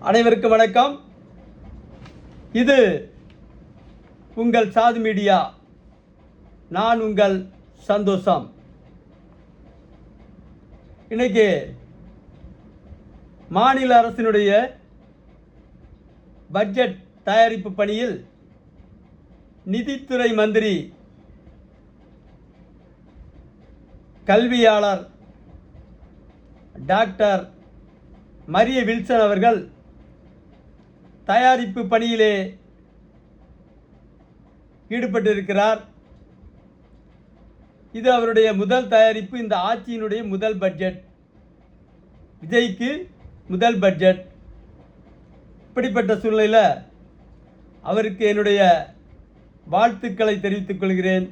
அனைவருக்கும் வணக்கம். இது உங்கள் சாது மீடியா. நான் உங்கள் சந்தோஷம். இன்னைக்கு மாநில அரசினுடைய பட்ஜெட் தயாரிப்பு பணியில் நிதித்துறை மந்திரி, கல்வியாளர் டாக்டர் மரிய வில்சன் அவர்கள் தயாரிப்பு பணியிலே ஈடுபட்டிருக்கிறார். இது அவருடைய முதல் தயாரிப்பு. இந்த ஆட்சியினுடைய முதல் பட்ஜெட், விஜய்க்கு முதல் பட்ஜெட். இப்படிப்பட்ட சூழ்நிலையில் அவருக்கு என்னுடைய வாழ்த்துக்களை தெரிவித்துக் கொள்கிறேன்.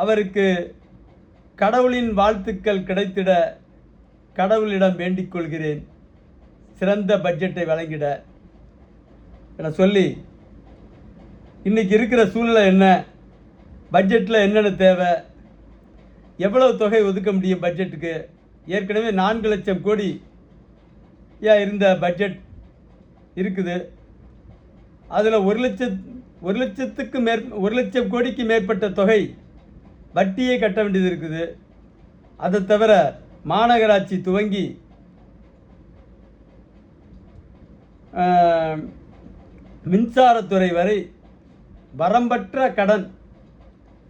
அவருக்கு கடவுளின் வாழ்த்துக்கள் கிடைத்திட கடவுளிடம் வேண்டிக் கொள்கிறேன், சிறந்த பட்ஜெட்டை வழங்கிட என சொல்லி, இன்றைக்கி இருக்கிற சூழ்நிலை என்ன, பட்ஜெட்டில் என்னென்ன தேவை, எவ்வளவு தொகை ஒதுக்க முடியும் பட்ஜெட்டுக்கு. ஏற்கனவே 4 லட்சம் கோடி இருந்த பட்ஜெட் இருக்குது. அதில் 1 லட்சம் கோடிக்கு மேற்பட்ட தொகை வட்டியை கட்ட வேண்டியது இருக்குது. அதை தவிர மாநகராட்சி துவங்கி மின்சாரத்துறை வரை வரம்பற்ற கடன்,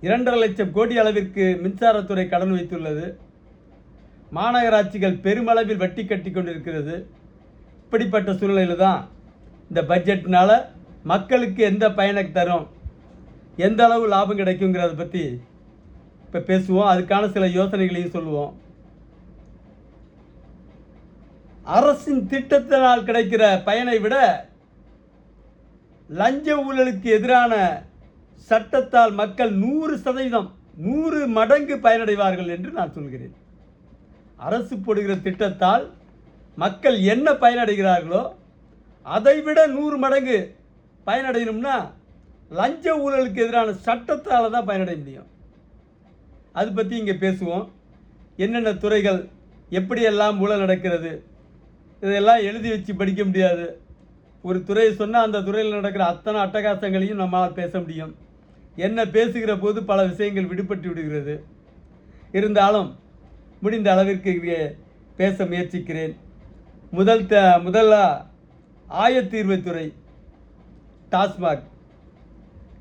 2.5 லட்சம் கோடி அளவிற்கு மின்சாரத்துறை கடன் வைத்துள்ளது. மாநகராட்சிகள் பெருமளவில் வட்டி கட்டி கொண்டிருக்கிறது. இப்படிப்பட்ட சூழ்நிலையில் தான் இந்த பட்ஜெட்னால் மக்களுக்கு எந்த பயனை தரும், எந்த அளவு லாபம் கிடைக்குங்கிறத பற்றி இப்போ பேசுவோம். அதுக்கான சில யோசனைகளையும் சொல்லுவோம். அரசின் திட்டத்தினால் கிடைக்கிற பயனை விட லஞ்ச ஊழலுக்கு எதிரான சட்டத்தால் மக்கள் 100% மடங்கு பயனடைவார்கள் என்று நான் சொல்கிறேன். அரசு போடுகிற திட்டத்தால் மக்கள் என்ன பயனடைகிறார்களோ அதைவிட 100 மடங்கு பயனடையணும்னா லஞ்ச ஊழலுக்கு எதிரான சட்டத்தால் தான் பயனடைய முடியும். அது பற்றி இங்கே பேசுவோம். என்னென்ன துறைகள், எப்படியெல்லாம் ஊழல் நடக்கிறது, இதெல்லாம் எழுதி வச்சு படிக்க முடியாது. ஒரு துறையை சொன்னால் அந்த துறையில் நடக்கிற அத்தனை அட்டகாசங்களையும் நம்மால் பேச முடியும். என்ன பேசுகிற போது பல விஷயங்கள் விடுபட்டு விடுகிறது. இருந்தாலும் முடிந்த அளவிற்கு பேச முயற்சிக்கிறேன். முதல்ல ஆயத்தீர்வைத்துறை,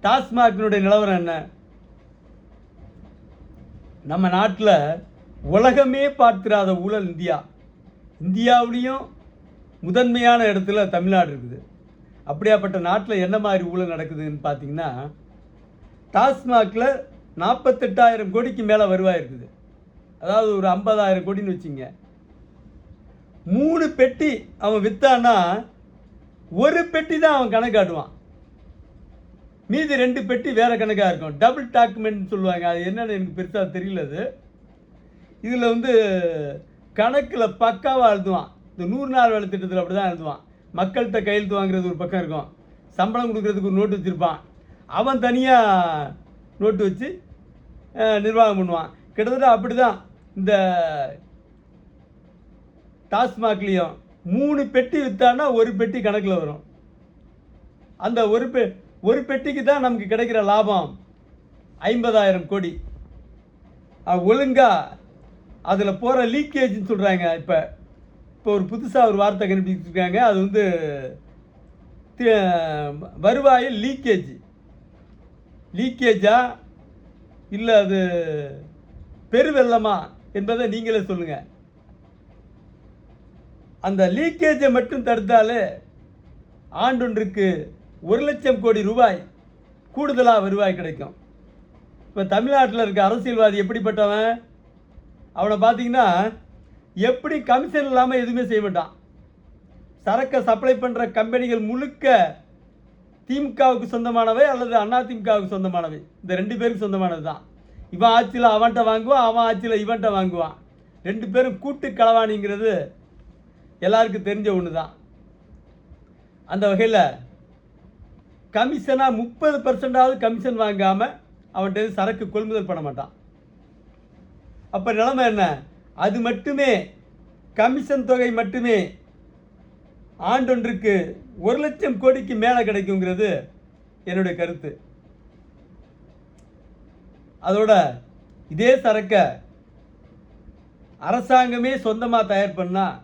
டாஸ்மாகினுடைய நிலவரம் என்ன? நம்ம நாட்டில் உலகமே பார்த்திராத ஊழல் இந்தியாவிலையும் முதன்மையான இடத்துல தமிழ்நாடு இருக்குது. அப்படியாப்பட்ட நாட்டில் என்ன மாதிரி ஊழல் நடக்குதுன்னு பார்த்தீங்கன்னா, டாஸ்மாகில் 48,000 கோடிக்கு மேலே வருவாய் இருக்குது. அதாவது ஒரு 50,000 கோடின்னு வச்சுங்க. 3 பெட்டி அவன் விற்றான்னா 1 பெட்டி தான் அவன் கணக்காடுவான், மீதி 2 பெட்டி வேறு கணக்காக இருக்கும். டபுள் டாக்குமெண்ட் சொல்லுவாங்க. அது என்னென்னு எனக்கு பெருசாக தெரியல. அது இதில் கணக்கில் பக்காவாக எழுதுவான். இந்த 100 நாள் வேலை திட்டத்தில் அப்படி தான் எழுதுவான். மக்கள்கிட்ட கையெழுத்து வாங்குறது ஒரு பக்கம் இருக்கும், சம்பளம் கொடுக்குறதுக்கு ஒரு நோட்டு வச்சுருப்பான். அவன் தனியாக நோட்டு வச்சு நிர்வாகம் பண்ணுவான். கிட்டத்தட்ட அப்படி தான் இந்த டாஸ்மாக்லேயும் 3 பெட்டி விற்றான்னா 1 பெட்டி கணக்கில் வரும். அந்த ஒரு பெட்டிக்கு தான் நமக்கு கிடைக்கிற லாபம் 50,000 கோடி. ஒழுங்காக அதில் போகிற லீக்கேஜ்னு சொல்கிறாங்க. இப்போ ஒரு புதுசாக ஒரு வார்த்தை கண்டுபிடிச்சிருக்காங்க. அது வருவாயில் லீக்கேஜா இல்லை அது பெருவெள்ளமா என்பதை நீங்களே சொல்லுங்கள். அந்த லீக்கேஜை மட்டும் தடுத்தாலே ஆண்டொன்றுக்கு 1 லட்சம் கோடி ரூபாய் கூடுதலாக வருவாய் கிடைக்கும். இப்போ தமிழ்நாட்டில் இருக்க அரசியல்வாதி எப்படிப்பட்டவன்? அவனை பார்த்தீங்கன்னா எப்படி கமிஷன் இல்லாமல் எதுவுமே செய்ய மாட்டான். சரக்கை சப்ளை பண்ணுற கம்பெனிகள் முழுக்க திமுகவுக்கு சொந்தமானவை அல்லது அதிமுகவுக்கு சொந்தமானவை. இந்த 2 பேருக்கு சொந்தமானது தான். இவன் ஆட்சியில் அவன்கிட்ட வாங்குவான், அவன் ஆட்சியில் இவன்கிட்ட வாங்குவான். 2 பேரும் கூட்டு களவாணிங்கிறது எல்லாருக்கும் தெரிஞ்ச ஒன்று தான். அந்த வகையில் கமிஷனாக 30% கமிஷன் வாங்காமல் அவன்கிட்ட சரக்கு கொள்முதல் பண்ண மாட்டான். அப்போ நிலைமை என்ன? அது மட்டுமே, கமிஷன் தொகை மட்டுமே ஆண்டொன்றுக்கு 1,00,000 கோடிக்கு மேலே கிடைக்குங்கிறது என்னுடைய கருத்து. அதோட இதே சரக்கை அரசாங்கமே சொந்தமாக தயார் பண்ணால்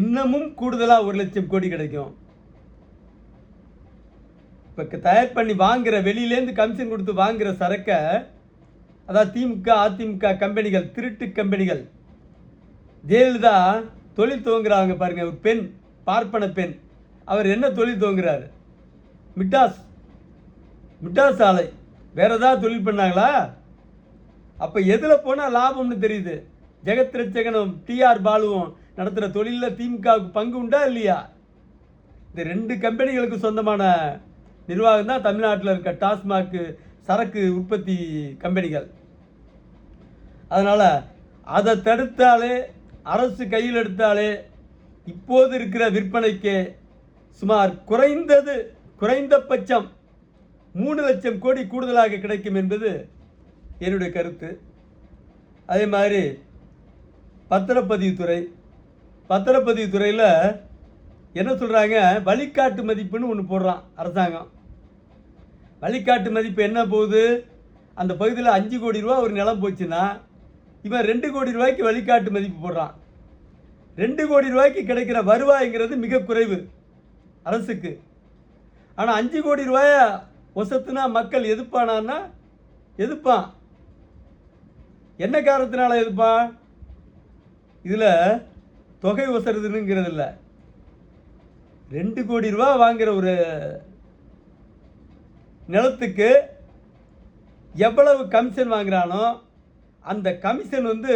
இன்னமும் கூடுதலாக 1,00,000 கோடி கிடைக்கும். இப்போ தயார் பண்ணி வாங்குகிற வெளியிலேருந்து கமிஷன் கொடுத்து வாங்குகிற சரக்கை, அதாவது திமுக அதிமுக கம்பெனிகள், திருட்டு கம்பெனிகள், ஜெயலலிதா தொழில் துவங்குறாங்க பாருங்கள். ஒரு பெண், பார்ப்பன பெண், அவர் என்ன தொழில் துவங்குறாரு? மிட்டாஸ் ஆலை. வேறு ஏதாவது தொழில் பண்ணாங்களா? அப்போ எதில் போனால் லாபம்னு தெரியுது. ஜெகத் ரட்சகனும் டிஆர் பாலுவும் நடத்துகிற தொழிலில் திமுகவுக்கு பங்கு உண்டா இல்லையா? இந்த 2 கம்பெனிகளுக்கு சொந்தமான நிர்வாகம் தான் தமிழ்நாட்டில் இருக்க டாஸ்மாக் சரக்கு உற்பத்தி கம்பெனிகள். அதனால் அதை தடுத்தாலே, அரசு கையில் எடுத்தாலே இப்போது இருக்கிற விற்பனைக்கு சுமார் குறைந்தபட்சம் 3,00,000 கோடி கூடுதலாக கிடைக்கும் என்பது என்னுடைய கருத்து. அதே மாதிரி பத்திரப்பதிவுத்துறையில் என்ன சொல்கிறாங்க? வழிகாட்டு மதிப்புன்னு ஒன்று போடுறான் அரசாங்கம். வழிகாட்டு மதிப்பு என்ன போகுது? அந்த பகுதியில் 5 கோடி ரூபா ஒரு நிலம் போச்சுன்னா இவன் 2 கோடி ரூபாய்க்கு வழிகாட்டு மதிப்பு போடுறான். 2 கோடி ரூபாய்க்கு கிடைக்கிற வருவாய்ங்கிறது மிக குறைவு அரசுக்கு. ஆனால் 5 கோடி ரூபாயை ஒசத்துனா மக்கள் எதிர்ப்பானான்னா எதிர்ப்பான். என்ன காரணத்தினால எதிர்ப்பான்? இதில் தொகை ஒசருதுங்கிறது இல்லை. 2 கோடி ரூபா வாங்குகிற ஒரு நிலத்துக்கு எவ்வளவு கமிஷன் வாங்குறானோ அந்த கமிஷன் இந்த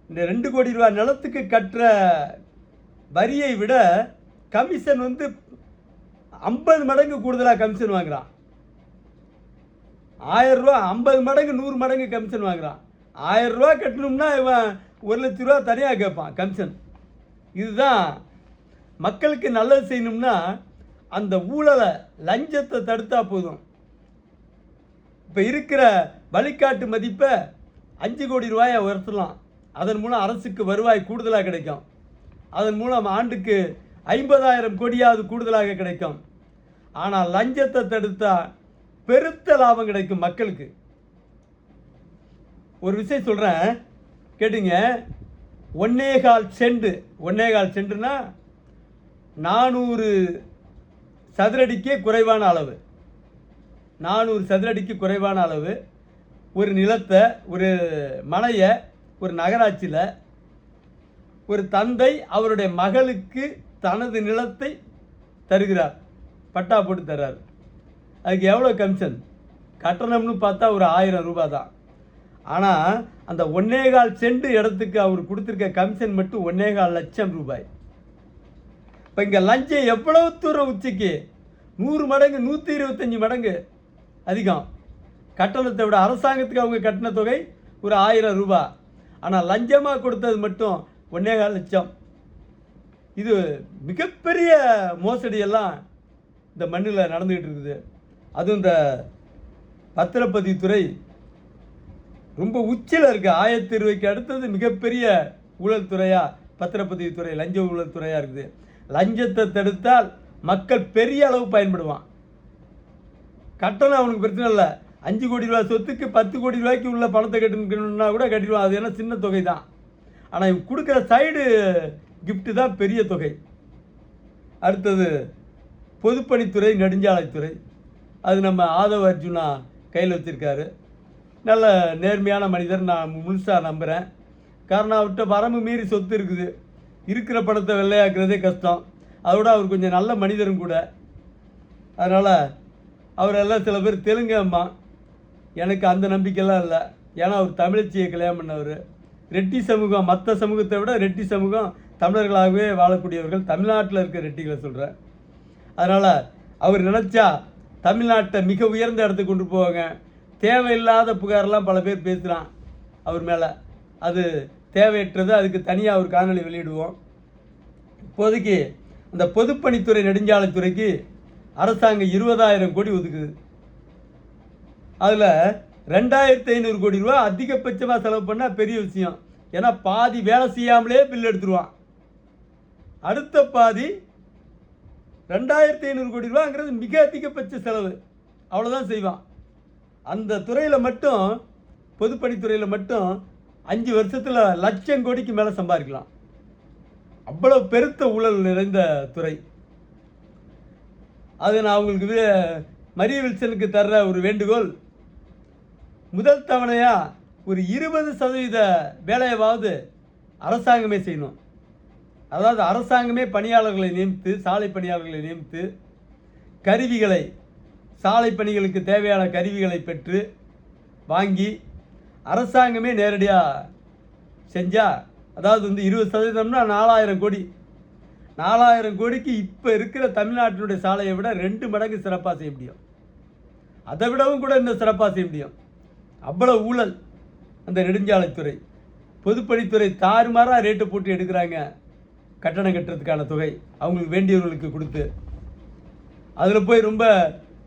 2 கோடி ரூபா நிலத்துக்கு கட்டுற வரியை விட கமிஷன் 50 மடங்கு கூடுதலாக கமிஷன் வாங்குறான். 1000 ரூபா 50 மடங்கு 100 மடங்கு கமிஷன் வாங்குறான். 1000 ரூபா கட்டணும்னா இவன் 1,00,000 ரூபா தனியாக கேட்பான் கமிஷன். இதுதான் மக்களுக்கு நல்லது செய்யணும்னா அந்த ஊழலை, லஞ்சத்தை தடுத்தா போதும். இப்போ இருக்கிற வழிகாட்டு மதிப்பை 5 கோடி ரூபாயை உயர்த்தலாம். அதன் மூலம் அரசுக்கு வருவாய் கூடுதலாக கிடைக்கும். அதன் மூலம் ஆண்டுக்கு 50,000 கோடியாவது கூடுதலாக கிடைக்கும். ஆனால் லஞ்சத்தை தடுத்தா பெருத்த லாபம் கிடைக்கும் மக்களுக்கு. ஒரு விஷயம் சொல்கிறேன் கேட்டுங்க. 1.25 சென்ட்னா 400 சதுரடிக்கே குறைவான அளவு. 400 சதுரடிக்கு குறைவான அளவு ஒரு நிலத்தை, ஒரு மனையை ஒரு நகராட்சியில் ஒரு தந்தை அவருடைய மகளுக்கு தனது நிலத்தை தருகிறார், பட்டா போட்டு தர்றார். அதுக்கு எவ்வளோ கமிஷன் கட்டணம்னு பார்த்தா ஒரு 1000 ரூபாய் தான். ஆனால் அந்த 1.25 சென்ட் இடத்துக்கு அவர் கொடுத்துருக்க கமிஷன் மட்டும் 1.25 லட்சம் ரூபாய். இப்போ இங்கே லஞ்சம் எவ்வளவு தூரம் உச்சிக்கு 100 மடங்கு 125 மடங்கு அதிகம். கட்டணத்தை விட அரசாங்கத்துக்கு அவங்க கட்டின தொகை ஒரு 1000 ரூபாய். ஆனால் லஞ்சமாக கொடுத்தது மட்டும் 1.25 லட்சம். இது மிகப்பெரிய மோசடியெல்லாம் இந்த மண்ணில் நடந்துக்கிட்டு இருக்குது. அதுவும் இந்த பத்திரப்பதிவுத்துறை ரொம்ப உச்சியில் இருக்குது. ஆயத்தீர்வைக்கு அடுத்தது மிகப்பெரிய ஊழல் துறையாக பத்திரப்பதிவுத்துறை, லஞ்ச ஊழல் துறையாக இருக்குது. லஞ்சத்தை தடுத்தால் மக்கள் பெரிய அளவு பயன்படுவான். கட்டணம் அவனுக்கு பிரச்சனை இல்லை. 5 கோடி ரூபாய் சொத்துக்கு 10 கோடி ரூபாய்க்கு உள்ள பணத்தை கட்டணுன்னா கூட கட்டிடுவான். அது என்ன சின்ன தொகை தான். ஆனால் இவன் கொடுக்குற சைடு கிஃப்ட்டு தான் பெரிய தொகை. அடுத்தது பொதுப்பணித்துறை, நெடுஞ்சாலைத்துறை. அது நம்ம ஆதவ அர்ஜுனா கையில் வச்சுருக்காரு. நல்ல நேர்மையான மனிதர், நான் முழுசாக நம்புகிறேன். காரணம் அவர்கிட்ட வரம்பு மீறி சொத்து இருக்குது. இருக்கிற பணத்தை வெள்ளையாக்குறதே கஷ்டம். அதோட அவர் கொஞ்சம் நல்ல மனிதரும் கூட. அதனால் அவரெல்லாம் சில பேர் தெலுங்கு அம்மா, எனக்கு அந்த நம்பிக்கைலாம் இல்லை. ஏன்னா அவர் தமிழச்சியை கல்யாணம் பண்ணவர். ரெட்டி சமூகம், மற்ற சமூகத்தை விட ரெட்டி சமூகம் தமிழர்களாகவே வாழக்கூடியவர்கள். தமிழ்நாட்டில் இருக்க ரெட்டிகளை சொல்கிறேன். அதனால் அவர் நினச்சா தமிழ்நாட்டை மிக உயர்ந்த இடத்துக்கு கொண்டு போவாங்க. தேவையில்லாத புகாரெல்லாம் பல பேர் பேசுகிறான் அவர் மேலே. அது தேவையற்றது. அதுக்கு தனியாக ஒரு காணொலி வெளியிடுவோம். இப்போதைக்கு அந்த பொதுப்பணித்துறை, நெடுஞ்சாலைத்துறைக்கு அரசாங்கம் 20,000 கோடி ஒதுக்குது. அதில் 2,500 கோடி ரூபா அதிகபட்சமாக செலவு பண்ணால் பெரிய விஷயம். ஏன்னா பாதி வேலை செய்யாமலே பில் எடுத்துருவான். அடுத்த பாதி 2500 கோடி ரூபாங்கிறது மிக அதிகபட்ச செலவு, அவ்வளோதான் செய்வான். அந்த துறையில் மட்டும், பொதுப்பணித்துறையில் மட்டும் 5 வருஷத்தில் லட்சம் கோடிக்கு மேலே சம்பாதிக்கலாம். அவ்வளோ பெருத்த ஊழல் நிறைந்த துறை அது. நான் உங்களுக்கு மரிய வில்சனுக்கு தர்ற ஒரு வேண்டுகோள், முதல் தவணையாக ஒரு 20% வேலையாவது அரசாங்கமே செய்யணும். அதாவது அரசாங்கமே பணியாளர்களை நியமித்து, சாலை பணியாளர்களை நியமித்து, கருவிகளை, சாலை பணிகளுக்கு தேவையான கருவிகளை பெற்று வாங்கி அரசாங்கமே நேரடியாக செஞ்சால், அதாவது 20%னா 4000 கோடி. 4000 கோடிக்கு இப்போ இருக்கிற தமிழ்நாட்டினுடைய சாலையை விட 2 மடங்கு சிறப்பாக செய்ய முடியும். அதை விடவும் கூட இன்னும் சிறப்பாக செய்ய முடியும். அவ்வளோ ஊழல் அந்த நெடுஞ்சாலைத்துறை. பொதுப்பணித்துறை தாறுமாறாக ரேட்டை போட்டு எடுக்கிறாங்க கட்டணம் கட்டுறதுக்கான தொகை அவங்களுக்கு வேண்டியவர்களுக்கு கொடுத்து. அதில் போய் ரொம்ப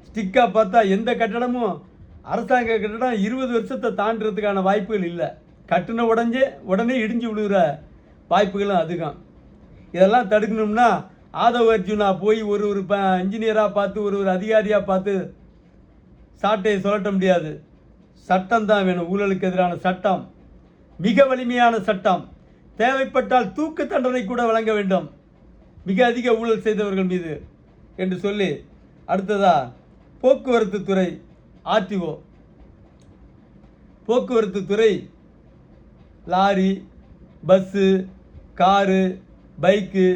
ஸ்டிக்காக பார்த்தா எந்த கட்டணமும், அரசாங்க கட்டணம் 20 வருஷத்தை தாண்டுறதுக்கான வாய்ப்புகள் இல்லை. கட்டின உடனே இடிஞ்சு விழுகிற வாய்ப்புகளும் அதிகம். இதெல்லாம் தடுக்கணும்னா ஆதவ அர்ஜுனா போய் ஒரு இன்ஜினியராக பார்த்து, ஒரு அதிகாரியாக பார்த்து சாட்டையை சொல்லட்ட முடியாது. சட்டம் தான் வேணும். ஊழலுக்கு எதிரான சட்டம், மிக வலிமையான சட்டம், தேவைப்பட்டால் தூக்கு தண்டனை கூட வழங்க வேண்டும் மிக அதிக ஊழல் செய்தவர்கள் மீது என்று சொல்லி, அடுத்ததா போக்குவரத்து துறை, ஆர்டிஓ. போக்குவரத்து துறை லாரி, பஸ்ஸு, காரு, பைக்கு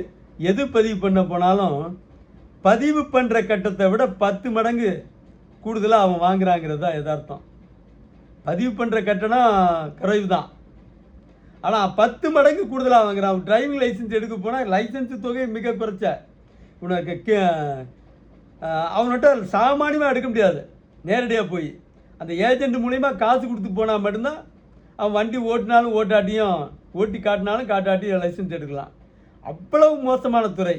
எது பதிவு பண்ண போனாலும் பதிவு பண்ணுற கட்டத்தை விட 10 மடங்கு கூடுதலாக அவன் வாங்குறாங்கிறது தான் யதார்த்தம். பதிவு பண்ணுற கட்டணம் குறைவு தான், ஆனால் 10 மடங்கு கூடுதலாக வாங்குறான். டிரைவிங் லைசன்ஸ் எடுக்க போனால் லைசன்ஸு தொகை மிக குறைச்ச. உனக்கு அவன்கிட்ட சாமானியமாக எடுக்க முடியாது. நேரடியாக போய் அந்த ஏஜென்ட் மூலிமா காசு கொடுத்து போனால் மட்டும்தான் அவன் வண்டி ஓட்டினாலும் ஓட்டாட்டியும், ஓட்டி காட்டினாலும் காட்டாட்டியும் லைசன்ஸ் எடுக்கலாம். அவ்வளவு மோசமான துறை.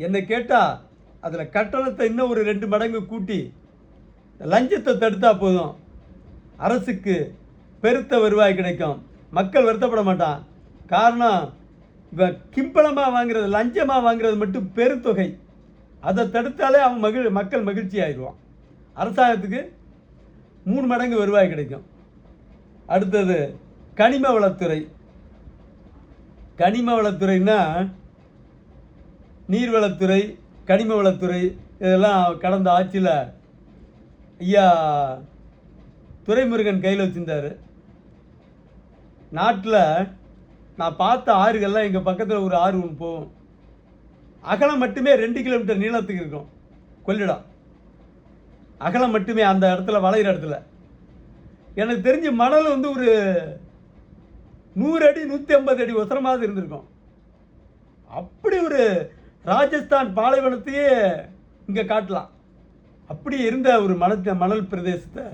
என்னை கேட்டால் அதில் கட்டணத்தை இன்னும் ஒரு 2 மடங்கு கூட்டி லஞ்சத்தை தடுத்தா போதும், அரசுக்கு பெருத்த வருவாய் கிடைக்கும். மக்கள் வருத்தப்பட மாட்டான். காரணம், இவன் கிம்பளமாக வாங்குறது, லஞ்சமாக வாங்குறது மட்டும் பெருந்தொகை. அதை தடுத்தாலே அவன் மக்கள் மகிழ்ச்சி ஆயிடுவான். அரசாங்கத்துக்கு 3 மடங்கு வருவாய் கிடைக்கும். அடுத்தது கனிம வளத்துறை. கனிம வளத்துறைன்னா நீர்வளத்துறை, கனிம வளத்துறை, இதெல்லாம் கடந்த ஆட்சியில் ஐயா துரைமுருகன் கையில் வச்சுருந்தார். நாட்டில் நான் பார்த்த ஆறுகள்லாம் எங்கள் பக்கத்தில் ஒரு ஆறு ஒன்று போகும். அகலம் மட்டுமே 2 கிலோமீட்டர் நீளத்துக்கு இருக்கும். கொள்ளிடம் அகலம் மட்டுமே, அந்த இடத்துல வளைகிற இடத்துல. எனக்கு தெரிஞ்ச மணல் ஒரு 100 அடி 150 அடி உசரமாக இருந்திருக்கும். அப்படி ஒரு ராஜஸ்தான் பாலைவனத்தையே இங்கே காட்டலாம். அப்படி இருந்த ஒரு மணல் பிரதேசத்தை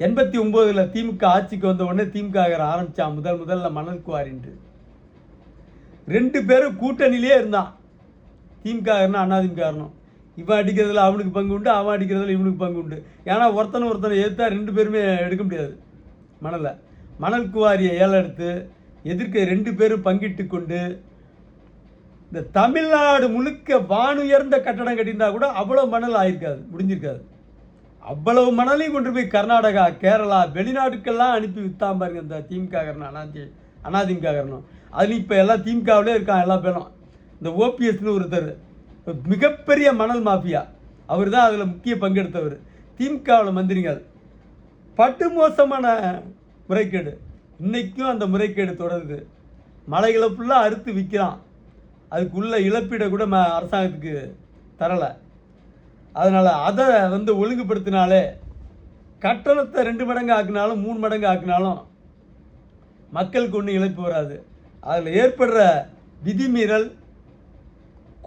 89ல் திமுக ஆட்சிக்கு வந்த உடனே திமுக ஆரம்பித்தான் முதல்ல மணல் குவாரின்ட்டு. 2 பேரும் கூட்டணியிலே இருந்தான். திமுகனா அதிமுகணும். இவன் அடிக்கிறதுல அவனுக்கு பங்கு உண்டு, அவன் அடிக்கிறதுல இவனுக்கு பங்கு உண்டு. ஏன்னா ஒருத்தனை ஏற்றா 2 பேருமே எடுக்க முடியாது மணலை. மணல் குவாரியை ஏலெடுத்து எதிர்க்க 2 பேரும் பங்கிட்டு கொண்டு இந்த தமிழ்நாடு முழுக்க வானுயர்ந்த கட்டடம் கட்டியிருந்தா கூட அவ்வளோ மணல் ஆயிருக்காது, முடிஞ்சிருக்காது. அவ்வளவு மணலையும் கொண்டு போய் கர்நாடகா, கேரளா, வெளிநாட்டுக்கெல்லாம் அனுப்பி விற்றாம பாருங்க இந்த திமுக அதிமுகணும். அது இப்போ எல்லாம் திமுகவிலே இருக்கான் எல்லா பேரும். இந்த ஓபிஎஸ்னு ஒருத்தர் மிகப்பெரிய மணல் மாஃபியா, அவர் தான் அதில் முக்கிய பங்கெடுத்தவர். திமுகவில் மந்திரிகள் பட்டு மோசமான முறைகேடு. இன்றைக்கும் அந்த முறைகேடு தொடருது. மலைகளை ஃபுல்லாக அறுத்து விற்கிறான். அதுக்குள்ள இழப்பீடை கூட அரசாங்கத்துக்கு தரலை. அதனால் அதை ஒழுங்குபடுத்தினாலே கட்டணத்தை 2 மடங்கு ஆக்கினாலும் 3 மடங்கு ஆக்கினாலும் மக்களுக்கு ஒன்றும் இழப்பு வராது. அதில் ஏற்படுற விதிமீறல்,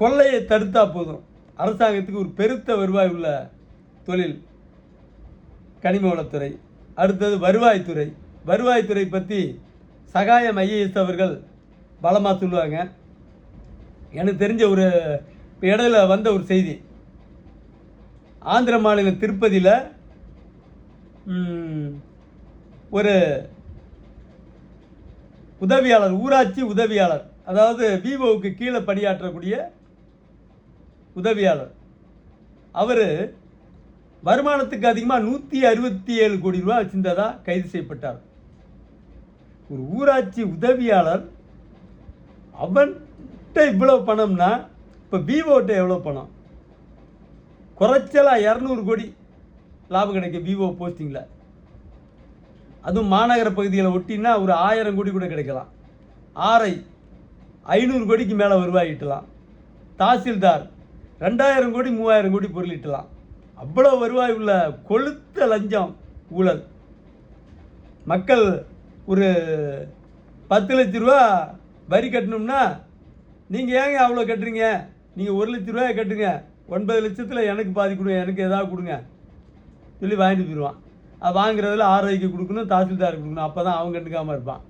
கொள்ளையை தடுத்தா போதும். அரசாங்கத்துக்கு ஒரு பெருத்த வருவாய் உள்ள தொழில் கனிம வளத்துறை. அடுத்தது வருவாய்த்துறை. வருவாய்த்துறை பற்றி சகாயம் ஐஏஎஸ் அவர்கள் பலமாக சொல்லுவாங்க. எனக்கு தெரிஞ்ச ஒரு இடையில வந்த ஒரு செய்தி, ஆந்திர மாநிலம் திருப்பதியில் ஒரு உதவியாளர், ஊராட்சி உதவியாளர் அதாவது விவோவுக்கு கீழே பணியாற்றக்கூடிய உதவியாளர், அவர் வருமானத்துக்கு அதிகமாக 167 கோடி ரூபா வச்சிருந்ததா கைது செய்யப்பட்டார். ஒரு ஊராட்சி உதவியாளர், அவன்கிட்ட இவ்வளோ பணம்னா இப்போ விவோட்ட எவ்வளோ பணம்? குறைச்சலா 200 கோடி லாபம் கிடைக்கும் விவோ போஸ்டிங்கில். அதுவும் மாநகர பகுதிகளை ஒட்டினா ஒரு 1000 கோடி கூட கிடைக்கலாம். ஆர்ஐ 500 கோடிக்கு மேலே வருவாய் ஈட்டலாம். தாசில்தார் 2000 கோடி 3000 கோடி பொருள் ஈட்டலாம். அவ்வளோ வருவாய் உள்ள கொளுத்த லஞ்சம் ஊழல். மக்கள் ஒரு 10 லட்ச ரூபா வரி கட்டணும்னா நீங்கள் ஏங்க அவ்வளோ கட்டுறீங்க? நீங்கள் 1 லட்ச ரூபாய் கட்டுங்க, 9 லட்சத்தில் எனக்கு பாதி கொடுங்க, எனக்கு எதாவது கொடுங்க சொல்லி வாங்கிட்டு போயிடுவான். அது வாங்குறதுல ஆர்ஐக்கு கொடுக்கணும், தாசில்தாருக்கு கொடுக்கணும். அப்போ தான் அவன் கண்டுக்காமல் இருப்பான்.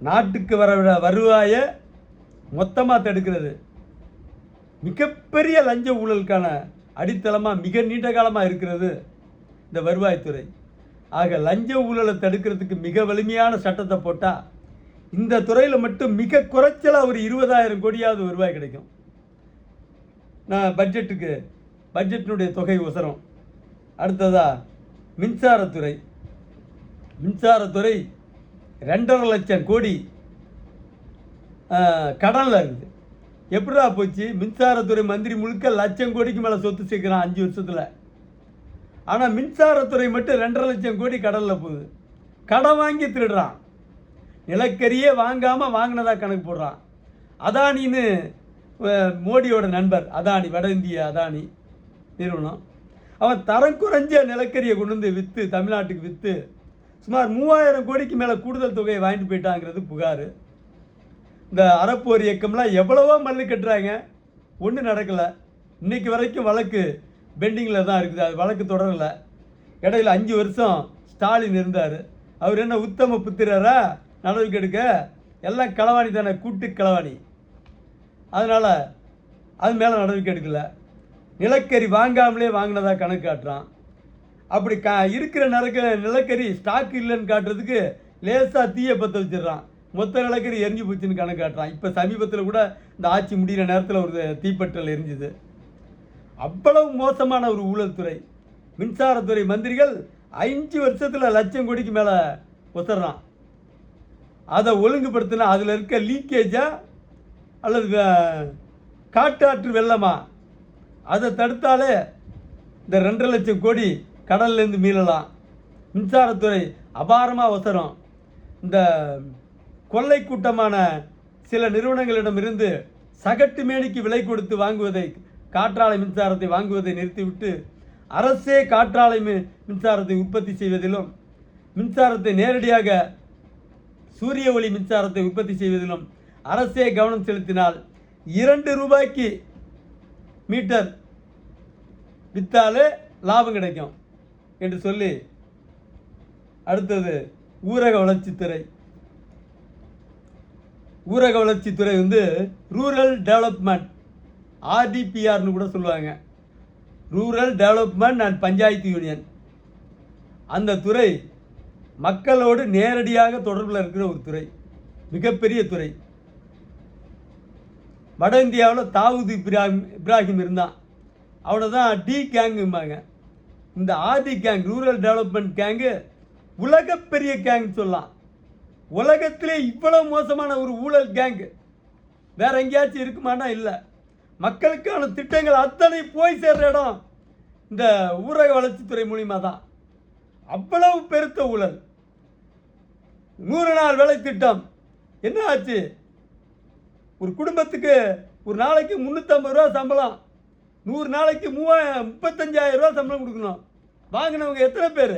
நாட்டுக்கு வர வருவாயை மொத்தமாக தடுக்கிறது மிகப்பெரிய லஞ்ச ஊழலுக்கான அடித்தளமாக மிக நீண்ட காலமாக இருக்கிறது இந்த வருவாய்த்துறை. ஆக லஞ்ச ஊழலை தடுக்கிறதுக்கு மிக வலிமையான சட்டத்தை போட்டால் இந்த துறையில் மட்டும் மிக குறைச்சலாக ஒரு 20,000 கோடியாவது வருவாய் கிடைக்கும். நான் பட்ஜெட்டினுடைய தொகை உசரம். அடுத்ததா மின்சாரத்துறை 2.5 லட்சம் கோடி கடனில் இருக்குது. எப்படிடா போச்சு? மின்சாரத்துறை மந்திரி முழுக்க 1,00,000 கோடிக்கு மேலே சொத்து சேர்க்குறான் 5 வருஷத்தில். ஆனால் மின்சாரத்துறை மட்டும் 2.5 லட்சம் கோடி கடனில் போகுது. கடன் வாங்கி திருடுறான். நிலக்கரியே வாங்காமல் வாங்கினதா கணக்கு போடுறான். அதானின்னு மோடியோட நண்பர் அதானி, வட இந்திய அதானி நிறுவனம், அவன் தரம் குறைஞ்ச நிலக்கரியை கொண்டு வந்து விற்று தமிழ்நாட்டுக்கு விற்று சுமார் 3000 கோடிக்கு மேலே கூடுதல் தொகையை வாங்கிட்டு போயிட்டாங்கிறது புகார். இந்த அறப்போர் இயக்கம்லாம் எவ்வளவோ மல்லு கட்டுறாங்க, ஒன்றும் நடக்கலை. இன்றைக்கி வரைக்கும் வழக்கு பெண்டிங்கில் தான் இருக்குது. அது வழக்கு தொடரலை. இடையில் 5 வருஷம் ஸ்டாலின் இருந்தார். அவர் என்ன உத்தம புத்திரரா நடவடிக்கை எடுக்க? எல்லாம் களவாணி தானே, கூட்டு களவாணி. அதனால் அது மேலே நடவடிக்கை எடுக்கலை. நிலக்கரி வாங்காமலே வாங்கினதா கணக்கு காட்டுறான். அப்படி இருக்கிற நிலக்கரி ஸ்டாக் இல்லைன்னு காட்டுறதுக்கு லேசாக தீயை பற்ற வச்சிடுறான். மொத்த நிலக்கரி எரிஞ்சு போச்சுன்னு கணக்கு காட்டுறான். இப்போ சமீபத்தில் கூட இந்த ஆட்சி முடிகிற நேரத்தில் ஒரு தீப்பற்றல் எரிஞ்சுது. அவ்வளவு மோசமான ஒரு ஊழல் துறை. மின்சாரத்துறை மந்திரிகள் 5 வருஷத்தில் 1,00,000 கோடிக்கு மேலே ஒசறான். அதை ஒழுங்குபடுத்தினா அதில் இருக்க லீக்கேஜா அல்லது காட்டாற்று வெள்ளமா அதை தடுத்தாலே இந்த 2.5 லட்சம் கோடி கடல்லேருந்து மீளலாம். மின்சாரத்துறை அபாரமாக ஒசரம். இந்த கொள்ளை கூட்டமான சில நிறுவனங்களிடமிருந்து சகட்டு மேனிக்கு விலை கொடுத்து வாங்குவதை, காற்றாலை மின்சாரத்தை வாங்குவதை நிறுத்திவிட்டு அரசே காற்றாலை மின்சாரத்தை உற்பத்தி செய்வதிலும், மின்சாரத்தை நேரடியாக சூரிய ஒளி மின்சாரத்தை உற்பத்தி செய்வதிலும் அரசே கவனம் செலுத்தினால் 2 ரூபாய்க்கு மீட்டர் விற்றாலே லாபம் கிடைக்கும் என்று சொல்லி, அடுத்தது ஊரக வளர்ச்சித்துறை. ஊரக வளர்ச்சித்துறை ரூரல் டெவலப்மெண்ட், ஆர்டிபிஆர்னு கூட சொல்லுவாங்க, rural development and panchayat union. அந்த துறை மக்களோடு நேரடியாக தொடர்பில் இருக்கிற ஒரு துறை, மிகப்பெரிய துறை. வட இந்தியாவில் தாவூத் இப்ராஹிம் இருந்தான், அவனை தான் டி கேங்கும்பாங்க. இந்த ஆதி கேங், ரூரல் டெவலப்மெண்ட் கேங்கு உலகப்பெரிய கேங் சொல்லலாம். உலகத்திலே இவ்வளவு மோசமான ஒரு ஊழல் கேங்கு வேற எங்கேயாச்சும் இருக்குமானா இல்லை. மக்களுக்கான திட்டங்கள் அத்தனை போய் சேர்ற இடம் இந்த ஊரக வளர்ச்சித்துறை மூலிமா தான். அவ்வளவு பெருத்த ஊழல். 100 நாள் வேலை திட்டம் என்ன ஆச்சு? ஒரு குடும்பத்துக்கு ஒரு நாளைக்கு 350 ரூபா சம்பளம், 100 நாளைக்கு 35,000 ரூபா சம்பளம் கொடுக்கணும். வாங்கினவங்க எத்தனை பேர்?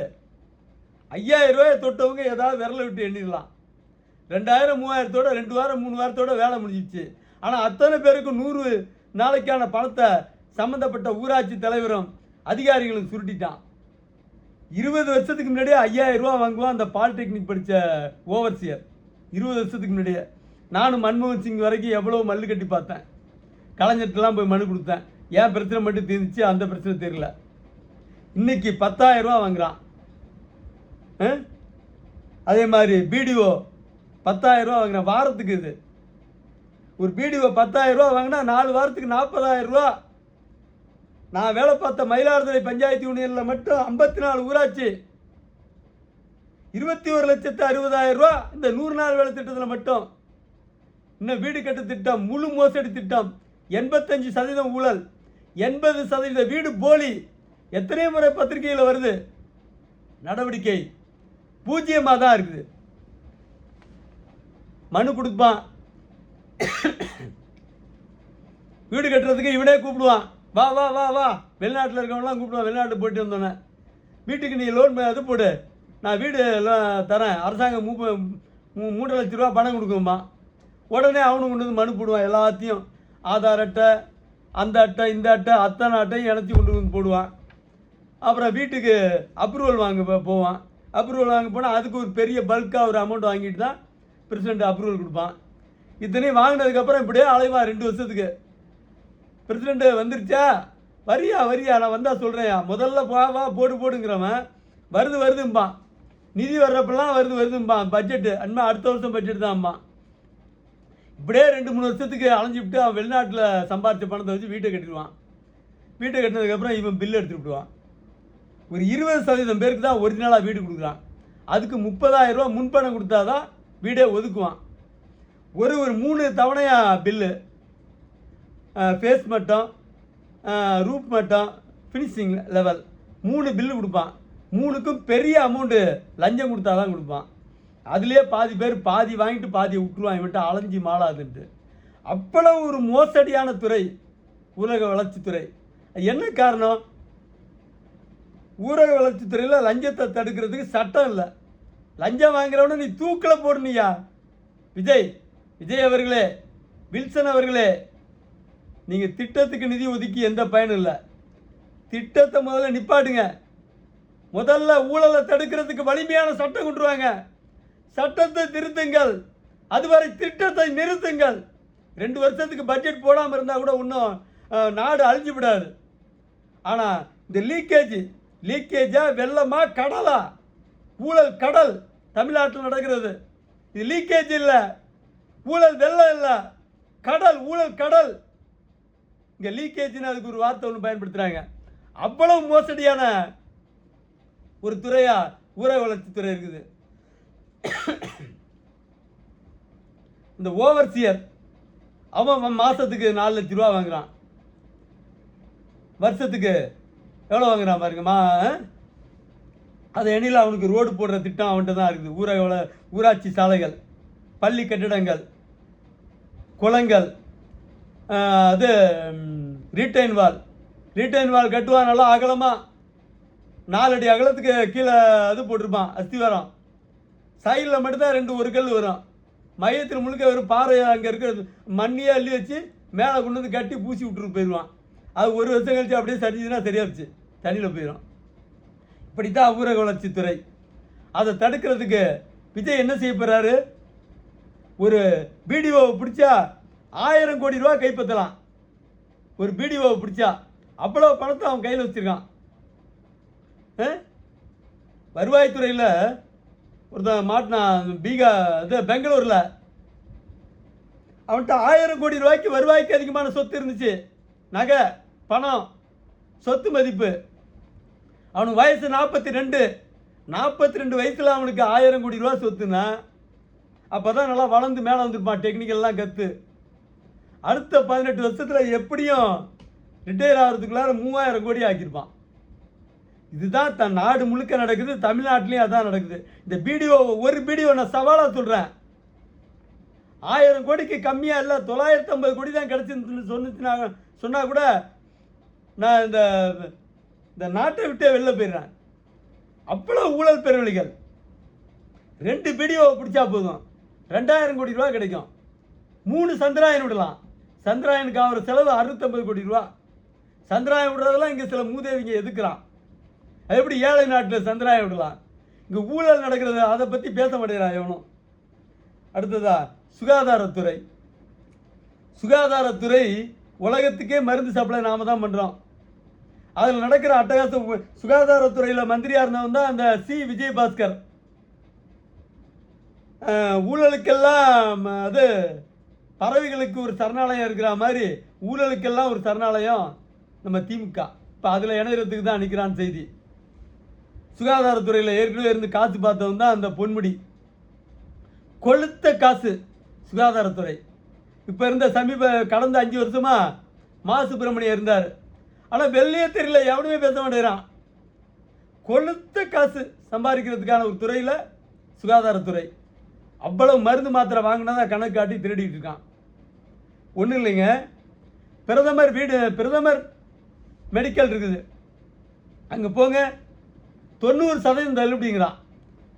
5,000 ரூபாயை தொட்டவங்க ஏதாவது விரலை விட்டு எண்ணிடலாம். 2,000 3,000தோட 2 வாரம் 3 வாரத்தோட வேலை முடிஞ்சிச்சு. ஆனால் அத்தனை பேருக்கு 100 நாளைக்கான பணத்தை சம்மந்தப்பட்ட ஊராட்சி தலைவரும் அதிகாரிகளும் சுருட்டிட்டான். 20 வருஷத்துக்கு முன்னாடியே 5,000 ரூபா வாங்குவான் அந்த பாலிடெக்னிக் படித்த ஓவர்சியர். 20 வருஷத்துக்கு முன்னாடியே நானும் மன்மோகன் சிங் வரைக்கும் எவ்வளோ மல்லு கட்டி பார்த்தேன். கலைஞர்கிட்டலாம் போய் மனு கொடுத்தேன். ஏன் பிரச்சனை மட்டும் தீர்ந்துச்சு, அந்த பிரச்சனை தெரியல. இன்னைக்கு 10,000 ரூபா வாங்குறான். அதே மாதிரி பிடிஓ 10,000 ரூபா வாங்குறான் வாரத்துக்கு. இது ஒரு பிடிஓ 10,000 ரூபா வாங்கினா 4 வாரத்துக்கு 40,000 ரூபா. நான் வேலை பார்த்த மயிலாடுதுறை பஞ்சாயத்து யூனியனில் மட்டும் 54 ஊராட்சி 21,60,000 ரூபா இந்த 100 நாள் வேலை திட்டத்தில் மட்டும். இன்னும் வீடு கட்டு திட்டம் முழு மோசடி திட்டம், 85% ஊழல், 80% வீடு போலி. எத்தனை முறை பத்திரிகையில் வருது. நடவடிக்கை பூஜ்ஜியமாக தான் இருக்குது. மனு கொடுப்பான், வீடு கட்டுறதுக்கு இவனே கூப்பிடுவான், வா வா வா வா. வெளிநாட்டில் இருக்கவங்களாம் கூப்பிடுவான். வெளிநாட்டு போயிட்டு வந்தோன்னே வீட்டுக்கு நீ லோன் அது போடு, நான் வீடு தரேன், அரசாங்கம் 3 லட்ச ரூபா பணம் கொடுக்குமா. உடனே அவனு கொண்டு வந்து மனு போடுவான். எல்லாத்தையும் ஆதார் அட்டை, அந்த அட்டை, இந்த அட்டை, அத்தனை அட்டையும் இணைச்சி கொண்டு வந்து போடுவான். அப்புறம் வீட்டுக்கு அப்ரூவல் வாங்க போவான். அப்ரூவல் வாங்க போனால் அதுக்கு ஒரு பெரிய பல்காக ஒரு அமௌண்ட் வாங்கிட்டு தான் பிரசிடெண்ட் அப்ரூவல் கொடுப்பான். இத்தனையும் வாங்கினதுக்கப்புறம் இப்படியே அலைவான் 2 வருஷத்துக்கு. பிரசிடெண்ட்டு வந்துருச்சா, வரியா வரியா, நான் வந்தால் சொல்கிறேன், முதல்ல வா போடு போடுங்கிறவன் வருதும்பான். நிதி வர்றப்பெல்லாம் வருதும்பான். பட்ஜெட்டு அன்மா அடுத்த வருஷம் பட்ஜெட் தான்பான். இப்படியே 2-3 வருஷத்துக்கு அலைஞ்சிவிட்டு அவன் வெளிநாட்டில் சம்பாதிச்ச பணத்தை வச்சு வீட்டை கட்டிடுவான். வீட்டை கட்டினதுக்கப்புறம் இவன் பில்லு எடுத்துகிட்டு விடுவான். ஒரு 20% பேருக்கு தான் ஒரிஜினலாக வீடு கொடுக்குறான். அதுக்கு 30,000 ரூபா முன்பணம் கொடுத்தா தான் வீடே ஒதுக்குவான். ஒரு 3 தவணையாக பில்லு, ஃபேஸ் மட்டம், ரூப் மட்டம், ஃபினிஷிங் லெவல் 3 பில்லு கொடுப்பான். 3க்கும் பெரிய அமௌண்ட்டு லஞ்சம் கொடுத்தா தான் கொடுப்பான். அதுலேயே பாதி பேர் பாதி வாங்கிட்டு பாதியை விட்டுருவான், இவன்ட்டு அலைஞ்சி மாளாதுன்ட்டு. அவ்வளவு ஒரு மோசடியான துறை ஊரக வளர்ச்சித்துறை. என்ன காரணம்? ஊரக வளர்ச்சித்துறையில் லஞ்சத்தை தடுக்கிறதுக்கு சட்டம் இல்லை. லஞ்சம் வாங்குறவன நீ தூக்கில் போடணியா. விஜய் அவர்களே, வில்சன் அவர்களே, நீங்கள் திட்டத்துக்கு நிதி ஒதுக்கி எந்த பயனும் இல்லை. திட்டத்தை முதல்ல நிப்பாட்டுங்க. முதல்ல ஊழலை தடுக்கிறதுக்கு வலிமையான சட்டம் கொண்டு வாங்க. சட்டத்தை திருத்துங்கள், அதுவரை திட்டத்தை நிறுத்துங்கள். 2 வருஷத்துக்கு பட்ஜெட் போடாமல் இருந்தால் கூட இன்னும் நாடு அழிஞ்சு விடாது. ஆனால் இந்த லீக்கேஜா வெள்ளமா கடலா? ஊழல் கடல் தமிழ்நாட்டில் நடக்கிறது. இது லீக்கேஜ் இல்லை, ஊழல் வெள்ளம் இல்லை, கடல், ஊழல் கடல். இங்கே லீக்கேஜ்னு அதுக்கு ஒரு வார்த்தை ஒன்று பயன்படுத்துகிறாங்க. அவ்வளவு மோசடியான ஒரு துறையா ஊரக வளர்ச்சித்துறை இருக்குது. இந்த ஓவர்சியர் அவன் மாதத்துக்கு 4 லட்ச ரூபா வாங்குறான். வருஷத்துக்கு எவ்வளோ வாங்குறான் பாருங்கம்மா. அதை எண்ணில் அவனுக்கு ரோடு போடுற திட்டம் அவன்கிட்ட தான் இருக்குது. ஊராட்சி சாலைகள், பள்ளி கட்டிடங்கள், குளங்கள், அது ரீட்டைன் வால் கட்டுவான். நல்லா அகலமாக 4 அடி அகலத்துக்கு கீழே அது போட்டிருப்பான் அஸ்திவாரம். சைடில் மட்டும்தான் 2 ஒரு கல் வரும். மையத்தில் முழுக்க வெறும் பாறை, அங்கே இருக்கிற மண்ணியே அள்ளி வச்சு மேலே கொண்டு வந்து கட்டி பூசி விட்டுட்டு போயிடுவான். அது 1 வருஷம் கழிச்சு அப்படியே சரிஞ்சுன்னா சரியாச்சு, தண்ணியில் போயிடும். இப்படி தான் ஊரக வளர்ச்சித்துறை. அதை தடுக்கிறதுக்கு விஜய் என்ன செய்ய போகிறாரு? ஒரு பிடிஓவை பிடிச்சா 1000 கோடி ரூபா கைப்பற்றலாம். ஒரு பிடிஓவை பிடிச்சா அவ்வளோ பணத்தை அவன் கையில் வச்சுருக்கான். வருவாய்த்துறையில் ஒருத்தன் மாட்டினான், பெங்களூரில். அவன்கிட்ட 1000 கோடி ரூபாய்க்கு வருவாய்க்கு அதிகமான சொத்து இருந்துச்சு. நகை, பணம், சொத்து மதிப்பு. அவனுக்கு வயசு 42 வயசில் அவனுக்கு 1000 கோடி ரூபா சொத்துனா அப்போ தான் நல்லா வளர்ந்து மேலே வந்துருப்பான், டெக்னிக்கல்லாம் கற்று. அடுத்த 18 வருஷத்தில் எப்படியும் ரிட்டையர் ஆகிறதுக்குள்ளார 3000 கோடி ஆக்கியிருப்பான். இதுதான் தன் நாடு முழுக்க நடக்குது, தமிழ்நாட்டிலையும் அதான் நடக்குது. இந்த ஒரு பிடிஓ நான் சவாலாக சொல்கிறேன். 1000 கோடிக்கு கம்மியாக இல்லை, 950 கோடி தான் கிடச்சின்னு சொன்னால் கூட நான் இந்த நாட்டை விட்டே வெளில போயிடுறேன். அவ்வளோ ஊழல் பெருவழிகள். 2 பிடிஓவை பிடிச்சா போதும் 2000 கோடி ரூபா கிடைக்கும். 3 சந்திராயன் விடலாம். சந்திராயனுக்கு ஆகிற செலவு 650 கோடி ரூபா. சந்திராயன் விடுறதெல்லாம் இங்கே சில மூதேவிங்க எதுக்குறான். அது எப்படி ஏழை நாட்டில் சந்திராயன் விடலாம்? இங்கே ஊழல் நடக்கிறது, அதை பற்றி பேச மாட்டேங்கிறான் எவனும். அடுத்ததா சுகாதாரத்துறை உலகத்துக்கே மருந்து சப்ளை நாம தான் பண்ணுறோம். அதில் நடக்கிற அட்டகாசம். சுகாதாரத்துறையில் மந்திரியாக இருந்தவன் தான் அந்த விஜயபாஸ்கர். ஊழலுக்கெல்லாம் அது பறவைகளுக்கு ஒரு சரணாலயம் இருக்கிற மாதிரி ஊழலுக்கெல்லாம் ஒரு சரணாலயம் நம்ம திமுக. இப்போ அதில் இணையறதுக்கு தான் நிற்கிறான் செய்தி. சுகாதாரத்துறையில் ஏற்கனவே இருந்து காசு பார்த்தவன் தான் அந்த பொன்முடி. கொளுத்த காசு சுகாதாரத்துறை. இப்போ இருந்த கடந்த 5 வருஷமா மா சுப்பிரமணியம் இருந்தார். ஆனால் வெளியே தெரியல, எவனுமே பேச மாட்டேங்கிறான். கொளுத்த காசு சம்பாதிக்கிறதுக்கான ஒரு துறையில் சுகாதாரத்துறை. அவ்வளவு மருந்து மாத்திரை வாங்கினதான் கணக்கு காட்டி திருடிட்டு இருக்கான். ஒன்றும் இல்லைங்க, பிரதமர் மெடிக்கல் இருக்குது, அங்கே போங்க 90% தள்ளுபடிங்கிறான்.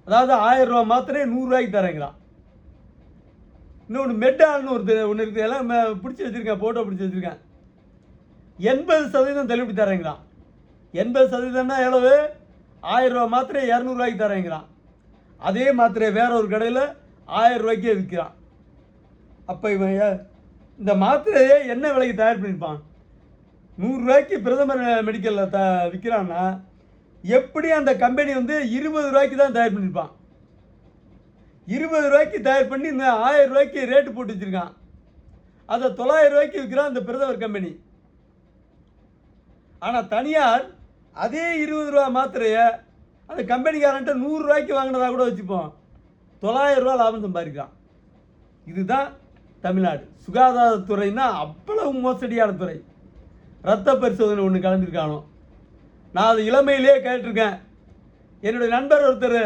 அதாவது 1000 ரூபா மாத்திரை 100 ரூபாய்க்கு தரேங்கிறான். இன்னொன்று மெட்டால்னு ஒன்று இருக்குது, எல்லாம் பிடிச்சி வச்சுருக்கேன், ஃபோட்டோ பிடிச்சி வச்சுருக்கேன். 80% தள்ளுபடி தரேங்கிறான். 80%ன்னா எவ்வளவு? 1000 ரூபா மாத்திரை 200 ரூபாய்க்கு தரேங்கிறான். அதே மாத்திரை வேற ஒரு கடையில் 1000 ரூபாய்க்கே விற்கிறான். அப்போ இவன் இந்த மாத்திரையை என்ன விலைக்கு தயார் பண்ணியிருப்பான்? 100 ரூபாய்க்கு பிரதமர் மெடிக்கலில் விற்கிறான்னா எப்படி அந்த கம்பெனி 20 ரூபாய்க்கு தான் தயார் பண்ணியிருப்பான். 20 ரூபாய்க்கு தயார் பண்ணி இந்த 1000 ரூபாய்க்கு ரேட்டு போட்டு வச்சுருக்கான். அதை 900 ரூபாய்க்கு விற்கிறான் அந்த பிரதமர் கம்பெனி. ஆனால் தனியார் அதே 20 ரூபா மாத்திரையை அந்த கம்பெனிக்காரன்ட்ட 100 ரூபாய்க்கு வாங்கினதாக கூட வச்சுப்போம், 900 ரூபா லாபம் சம்பாதிக்கிறான். இதுதான் தமிழ்நாடு. சுகாதாரத்துறைன்னா அவ்வளவு மோசடியான துறை. ரத்த பரிசோதனை ஒன்று கலந்துருக்கானோ, நான் அது இளமையிலே கேட்டிருக்கேன். என்னுடைய நண்பர் ஒருத்தர்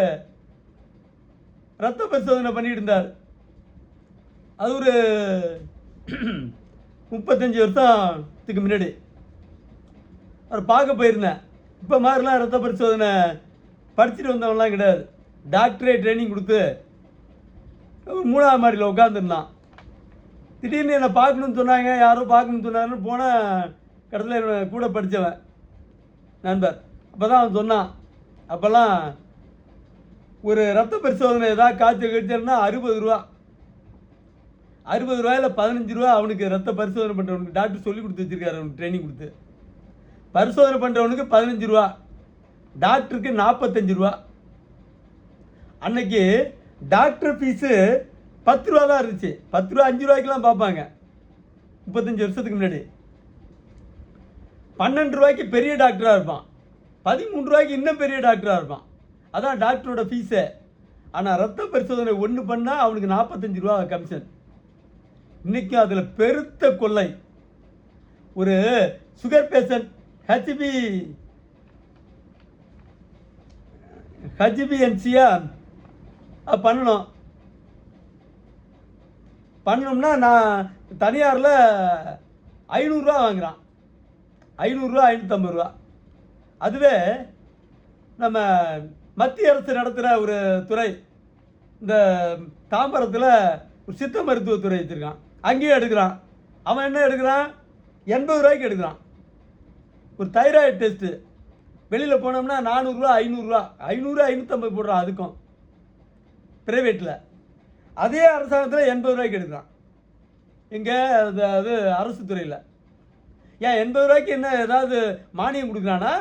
ரத்த பரிசோதனை பண்ணிட்டு இருந்தார். அது ஒரு 35 வருஷத்துக்கு முன்னாடி அவர் பார்க்க போயிருந்தேன். இப்போ மாதிரிலாம் ரத்த பரிசோதனை படிச்சுட்டு வந்தவங்களாம் கிடையாது. டாக்டரே ட்ரைனிங் கொடுத்து ஒரு 3ஆவது மாடியில் உட்காந்துருந்தான். திடீர்னு என்னை பார்க்கணுன்னு சொன்னாங்க, யாரோ பார்க்கணுன்னு சொன்னாருன்னு போனால் கடைசியில் கூட படித்தவன் நண்பர். அப்போ தான் அவன் சொன்னான், அப்போல்லாம் ஒரு ரத்த பரிசோதனை ஏதாவது காய்ச்சல் கழிச்சல்னா 60 ரூபா. 60 ரூபாயில் 15 ரூபா அவனுக்கு ரத்த பரிசோதனை பண்ணுறவனுக்கு டாக்டர் சொல்லி கொடுத்து வச்சுருக்காரு. அவனுக்கு ட்ரைனிங் கொடுத்து பரிசோதனை பண்ணுறவனுக்கு 15 ரூபா, டாக்டருக்கு 45 ரூபா. அன்னைக்கு டாக்டர் ஃபீஸு 10 ரூபா தான் இருந்துச்சு. 10 ரூபா 5 ரூபாய்க்கெலாம் பார்ப்பாங்க 35 வருஷத்துக்கு முன்னாடி. 12 ரூபாய்க்கு பெரிய டாக்டராக இருப்பான், 13 ரூபாய்க்கு இன்னும் பெரிய டாக்டராக இருப்பான். அதான் டாக்டரோட ஃபீஸு. ஆனால் ரத்த பரிசோதனை ஒன்று பண்ணால் அவனுக்கு 45 ரூபா கமிஷன். இன்றைக்கும் அதில் பெருத்த கொள்ளை. ஒரு சுகர் பேஷண்ட் ஹெச்பிஎன்சியா பண்ணணும்னா நான் தனியாரில் 500 ரூபா வாங்குகிறான். 500 ரூபா 550 ரூபா. அதுவே நம்ம மத்திய அரசு நடத்துகிற ஒரு துறை, இந்த தாம்பரத்தில் ஒரு சித்த மருத்துவத்துறை வச்சுருக்கான், அங்கேயும் எடுக்கிறான். அவன் என்ன எடுக்கிறான்? 80 ரூபாய்க்கு எடுக்கிறான். ஒரு தைராய்டு டெஸ்ட்டு வெளியில் போனோம்னா 400 ரூபா 500 ரூபா, 500 550 போடுறான். அதுக்கும் ப்ரைவேட்டில். அதே அரசாங்கத்தில் 80 ரூபாய்க்கு எடுக்கிறான். இங்கே அது அரசு துறையில். ஏன் 80 ரூபாய்க்கு என்ன ஏதாவது மானியம் கொடுக்குறானா?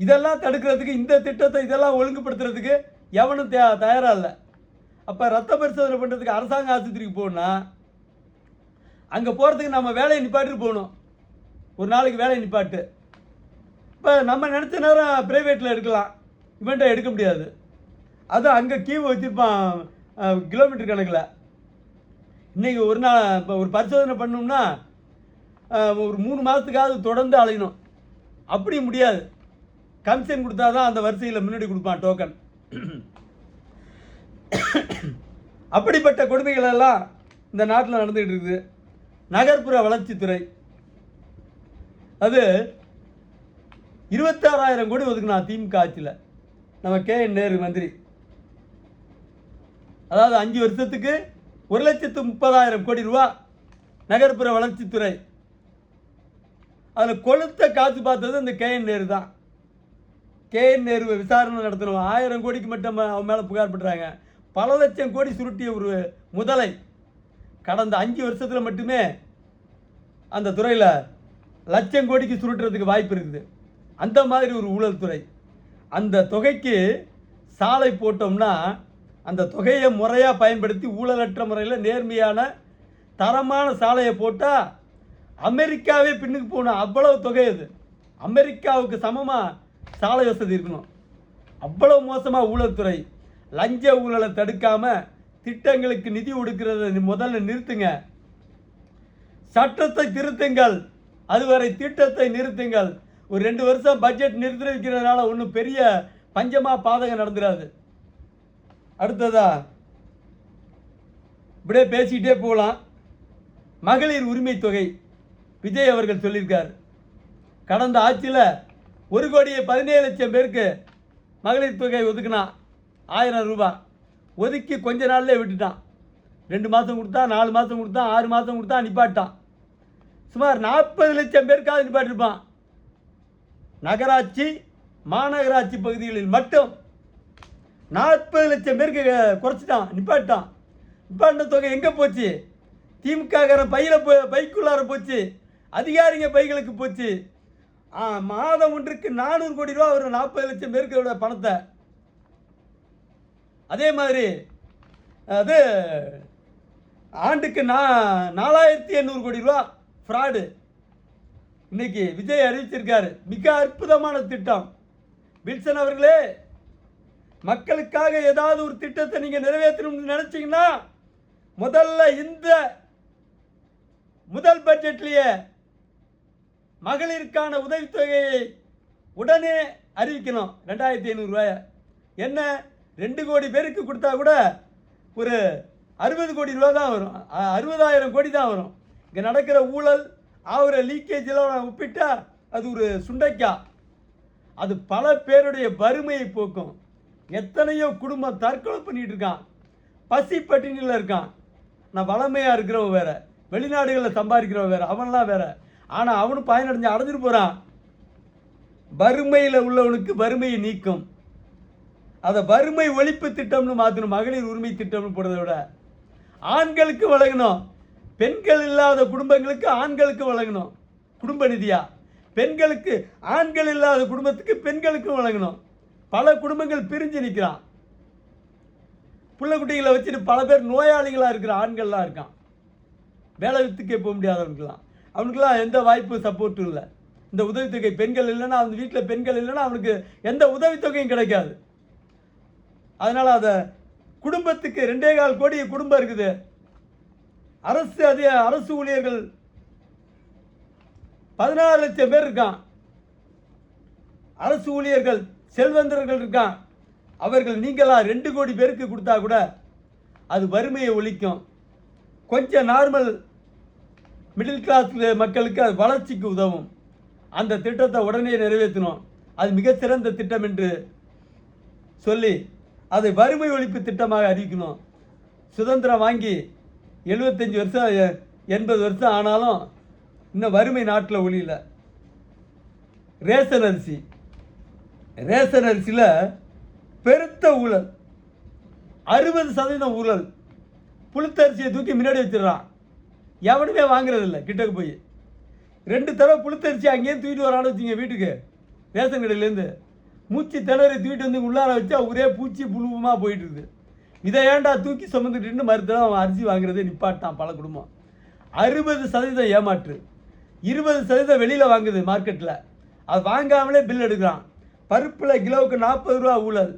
இதெல்லாம் தடுக்கிறதுக்கு, இந்த திட்டத்தை இதெல்லாம் ஒழுங்குபடுத்துறதுக்கு எவனும் தயாராக இல்லை. அப்போ ரத்த பரிசோதனை பண்ணுறதுக்கு அரசாங்க ஆஸ்பத்திரிக்கு போகணும்னா அங்கே போகிறதுக்கு நம்ம வேலையை நிப்பாட்டிட்டு போகணும். ஒரு நாளைக்கு வேலையை நிப்பாட்டு. இப்போ நம்ம நினச்ச நேரம் ப்ரைவேட்டில் எடுக்கலாம், இவன்ட்ட எடுக்க முடியாது. அது அங்கே கியூ வச்சுருப்பான் கிலோமீட்டர் கணக்கில். இன்றைக்கி ஒரு நாள் இப்போ ஒரு பரிசோதனை பண்ணோம்னா ஒரு 3 மாதத்துக்காவது தொடர்ந்து அலையணும். அப்படி முடியாது. கமிஷன் கொடுத்தா தான் அந்த வரிசையில் முன்னாடி கொடுப்பான் டோக்கன். அப்படிப்பட்ட கொடுமைகள் எல்லாம் இந்த நாட்டில் நடந்துகிட்டு இருக்குது. நகர்ப்புற வளர்ச்சித்துறை அது 26,000 கோடி ஒதுக்குனா திமுக ஆட்சியில். நம்ம KN நேரு மந்திரி. அதாவது 5 வருஷத்துக்கு 1,30,000 கோடி ரூபா நகர்ப்புற வளர்ச்சித்துறை. அதில் கொளுத்த காசு பார்த்தது இந்த KN நேரு தான். KN நேருவை விசாரணை நடத்தணும். 1000 கோடிக்கு மட்டும் அவன் மேலே புகார் பண்ணுறாங்க. பல லட்சம் கோடி சுருட்டிய ஒரு முதலை கடந்த 5 வருஷத்தில் மட்டுமே அந்த துறையில் லட்சம் கோடிக்கு சுருட்டுறதுக்கு வாய்ப்பு இருக்குது. அந்த மாதிரி ஒரு ஊழல் துறை. அந்த தொகைக்கு சாலை போட்டோம்னா அந்த தொகையை முறையாக பயன்படுத்தி ஊழலற்ற முறையில் நேர்மையான தரமான சாலையை போட்டால் அமெரிக்காவே பின்னுக்கு போகணும். அவ்வளவு தொகை அது. அமெரிக்காவுக்கு சமமாக சாலை வசதி இருக்கணும். அவ்வளவு மோசமாக ஊழல்துறை. லஞ்ச ஊழலை தடுக்காமல் திட்டங்களுக்கு நிதி ஒடுக்கிறத முதல்ல நிறுத்துங்க. சட்டத்தை திருத்துங்கள். அதுவரை திட்டத்தை நிறுத்துங்கள். ஒரு 2 வருஷம் பட்ஜெட் நிறுத்தி வைக்கிறதுனால ஒன்றும் பெரிய பஞ்சமாக பாதகம் நடந்துடாது. அடுத்ததா இப்படியே பேசிக்கிட்டே போகலாம். மகளிர் உரிமை தொகை விஜய் அவர்கள் சொல்லியிருக்கார். கடந்த ஆட்சியில் 1,17,00,000 பேருக்கு மகளிர் தொகை ஒதுக்குனா 1000 ரூபாய் ஒதுக்கி கொஞ்ச நாள்லேயே விட்டுட்டான். 2 மாதம் கொடுத்தா, 4 மாதம் கொடுத்தா, 6 மாதம் கொடுத்தா நிப்பாட்டான். சுமார் 40 லட்சம் பேருக்காவது நிப்பாட்டிருப்பான். நகராட்சி மாநகராட்சி பகுதிகளில் மட்டும் 40 லட்சம் பேருக்கு குறைச்சிட்டான், நிப்பாட்டான். நிப்பாட்டின தொகை எங்கே போச்சு? திமுக பைக்குள்ளார போச்சு, அதிகாரிங்க பைகளுக்கு போச்சு. மாதம் ஒன்றுக்கு 400 கோடி ரூபா வரும் 40 லட்சம் பேருக்கு பணத்தை. அதே மாதிரி அது ஆண்டுக்கு 4800 கோடி ரூபா ஃப்ராடு இன்னைக்கு விஜய் அறிவிச்சிருக்காரு. மிக அற்புதமான திட்டம். வில்சன் அவர்களே, மக்களுக்காக ஏதாவது ஒரு திட்டத்தை நீங்க நிறைவேற்றணும்னு நினைச்சீங்கன்னா முதல்ல இந்த முதல் பட்ஜெட்லேயே மகளிருக்கான உதவித்தொகையை உடனே அறிவிக்கணும். 2500 ரூபாய். என்ன 2 கோடி பேருக்கு கொடுத்தா கூட ஒரு 60 கோடி ரூபா தான் வரும். 60,000 கோடி தான் வரும். இங்கே நடக்கிற ஊழல் ஆகிற லீக்கேஜெல்லாம் ஒப்பிட்டா அது ஒரு சுண்டைக்காய். அது பல பேருடைய வறுமையை போக்கும். எத்தனையோ குடும்பம் தற்கொலை பண்ணிட்டு இருக்கான், பசி பட்டினியில் இருக்கான். நான் வளமையாக இருக்கிறவன் வேற, வெளிநாடுகளில் சம்பாதிக்கிறவன் வேற, அவன்லாம் வேற. ஆனால் அவனும் அடைஞ்சிட்டு போகிறான். வறுமையில் உள்ளவனுக்கு வறுமையை நீக்கும். அதை வறுமை ஒழிப்பு திட்டம்னு மாற்றணும். மகளிர் உரிமை திட்டம்னு போடுறதை விட ஆண்களுக்கு வழங்கணும். பெண்கள் இல்லாத குடும்பங்களுக்கு ஆண்களுக்கு வழங்கணும் குடும்ப நிதியா. பெண்களுக்கு, ஆண்கள் இல்லாத குடும்பத்துக்கு பெண்களுக்கும் வழங்கணும். பல குடும்பங்கள் பிரிஞ்சு நிற்கிறான். பிள்ளை குட்டிகளை வச்சுட்டு பல பேர் நோயாளிகளாக இருக்கிற ஆண்கள்லாம் இருக்கான். வேலை வித்துக்கே போக முடியாதவனுக்கெல்லாம், அவனுக்கெல்லாம் எந்த வாய்ப்பு சப்போர்ட்டும் இல்லை. இந்த உதவித்தொகை பெண்கள் இல்லைன்னா, அவன் வீட்டில் பெண்கள் இல்லைன்னா அவனுக்கு எந்த உதவித்தொகையும் கிடைக்காது. அதனால் அதை குடும்பத்துக்கு 2.25 கோடி குடும்பம் இருக்குது. அரசு ஊழியர்கள் 16 லட்சம் பேர் இருக்கான். அரசு ஊழியர்கள் செல்வந்தர்கள் இருக்கான். அவர்கள் நீங்களா 2 கோடி பேருக்கு கொடுத்தா கூட அது வறுமையை ஒழிக்கும். கொஞ்சம் நார்மல் மிடில் கிளாஸ் மக்களுக்கு அது வளர்ச்சிக்கு உதவும். அந்த திட்டத்தை உடனே நிறைவேற்றணும். அது மிக சிறந்த திட்டம் என்று சொல்லி அதை வறுமை ஒழிப்பு திட்டமாக அறிவிக்கணும். சுதந்திரம் வாங்கி 75 வருஷம் 80 வருஷம் ஆனாலும் இன்னும் வறுமை நாட்டில் ஒழியல. ரேஷன் அரிசியில் பெருத்த ஊழல், 60% ஊழல். புழுத்தரிசியை தூக்கி முன்னாடி வச்சிடறான். எவனுமே வாங்குறதில்லை. கிட்டக்கு போய் 2 தடவை புழுத்தரிசி அங்கேயும் தூக்கிட்டு வரான்னு வச்சுங்க வீட்டுக்கு, ரேஷன் கடையிலேருந்து மூச்சு திணறி தூக்கிட்டு வந்து உள்ளார வச்சா ஒரே பூச்சி புழுவமாக போயிட்டு இருக்குது. இதை ஏன்டா தூக்கி சுமந்துட்டு மறுத்தடம் அவன் அரிசி வாங்குறதே நிப்பாட்டான் பல குடும்பம். 60% ஏமாற்று, 20% வெளியில் வாங்குது மார்க்கெட்டில். அது வாங்காமலே பில் எடுக்கிறான். பருப்பில் கிலோவுக்கு 40 ரூபா ஊழல்,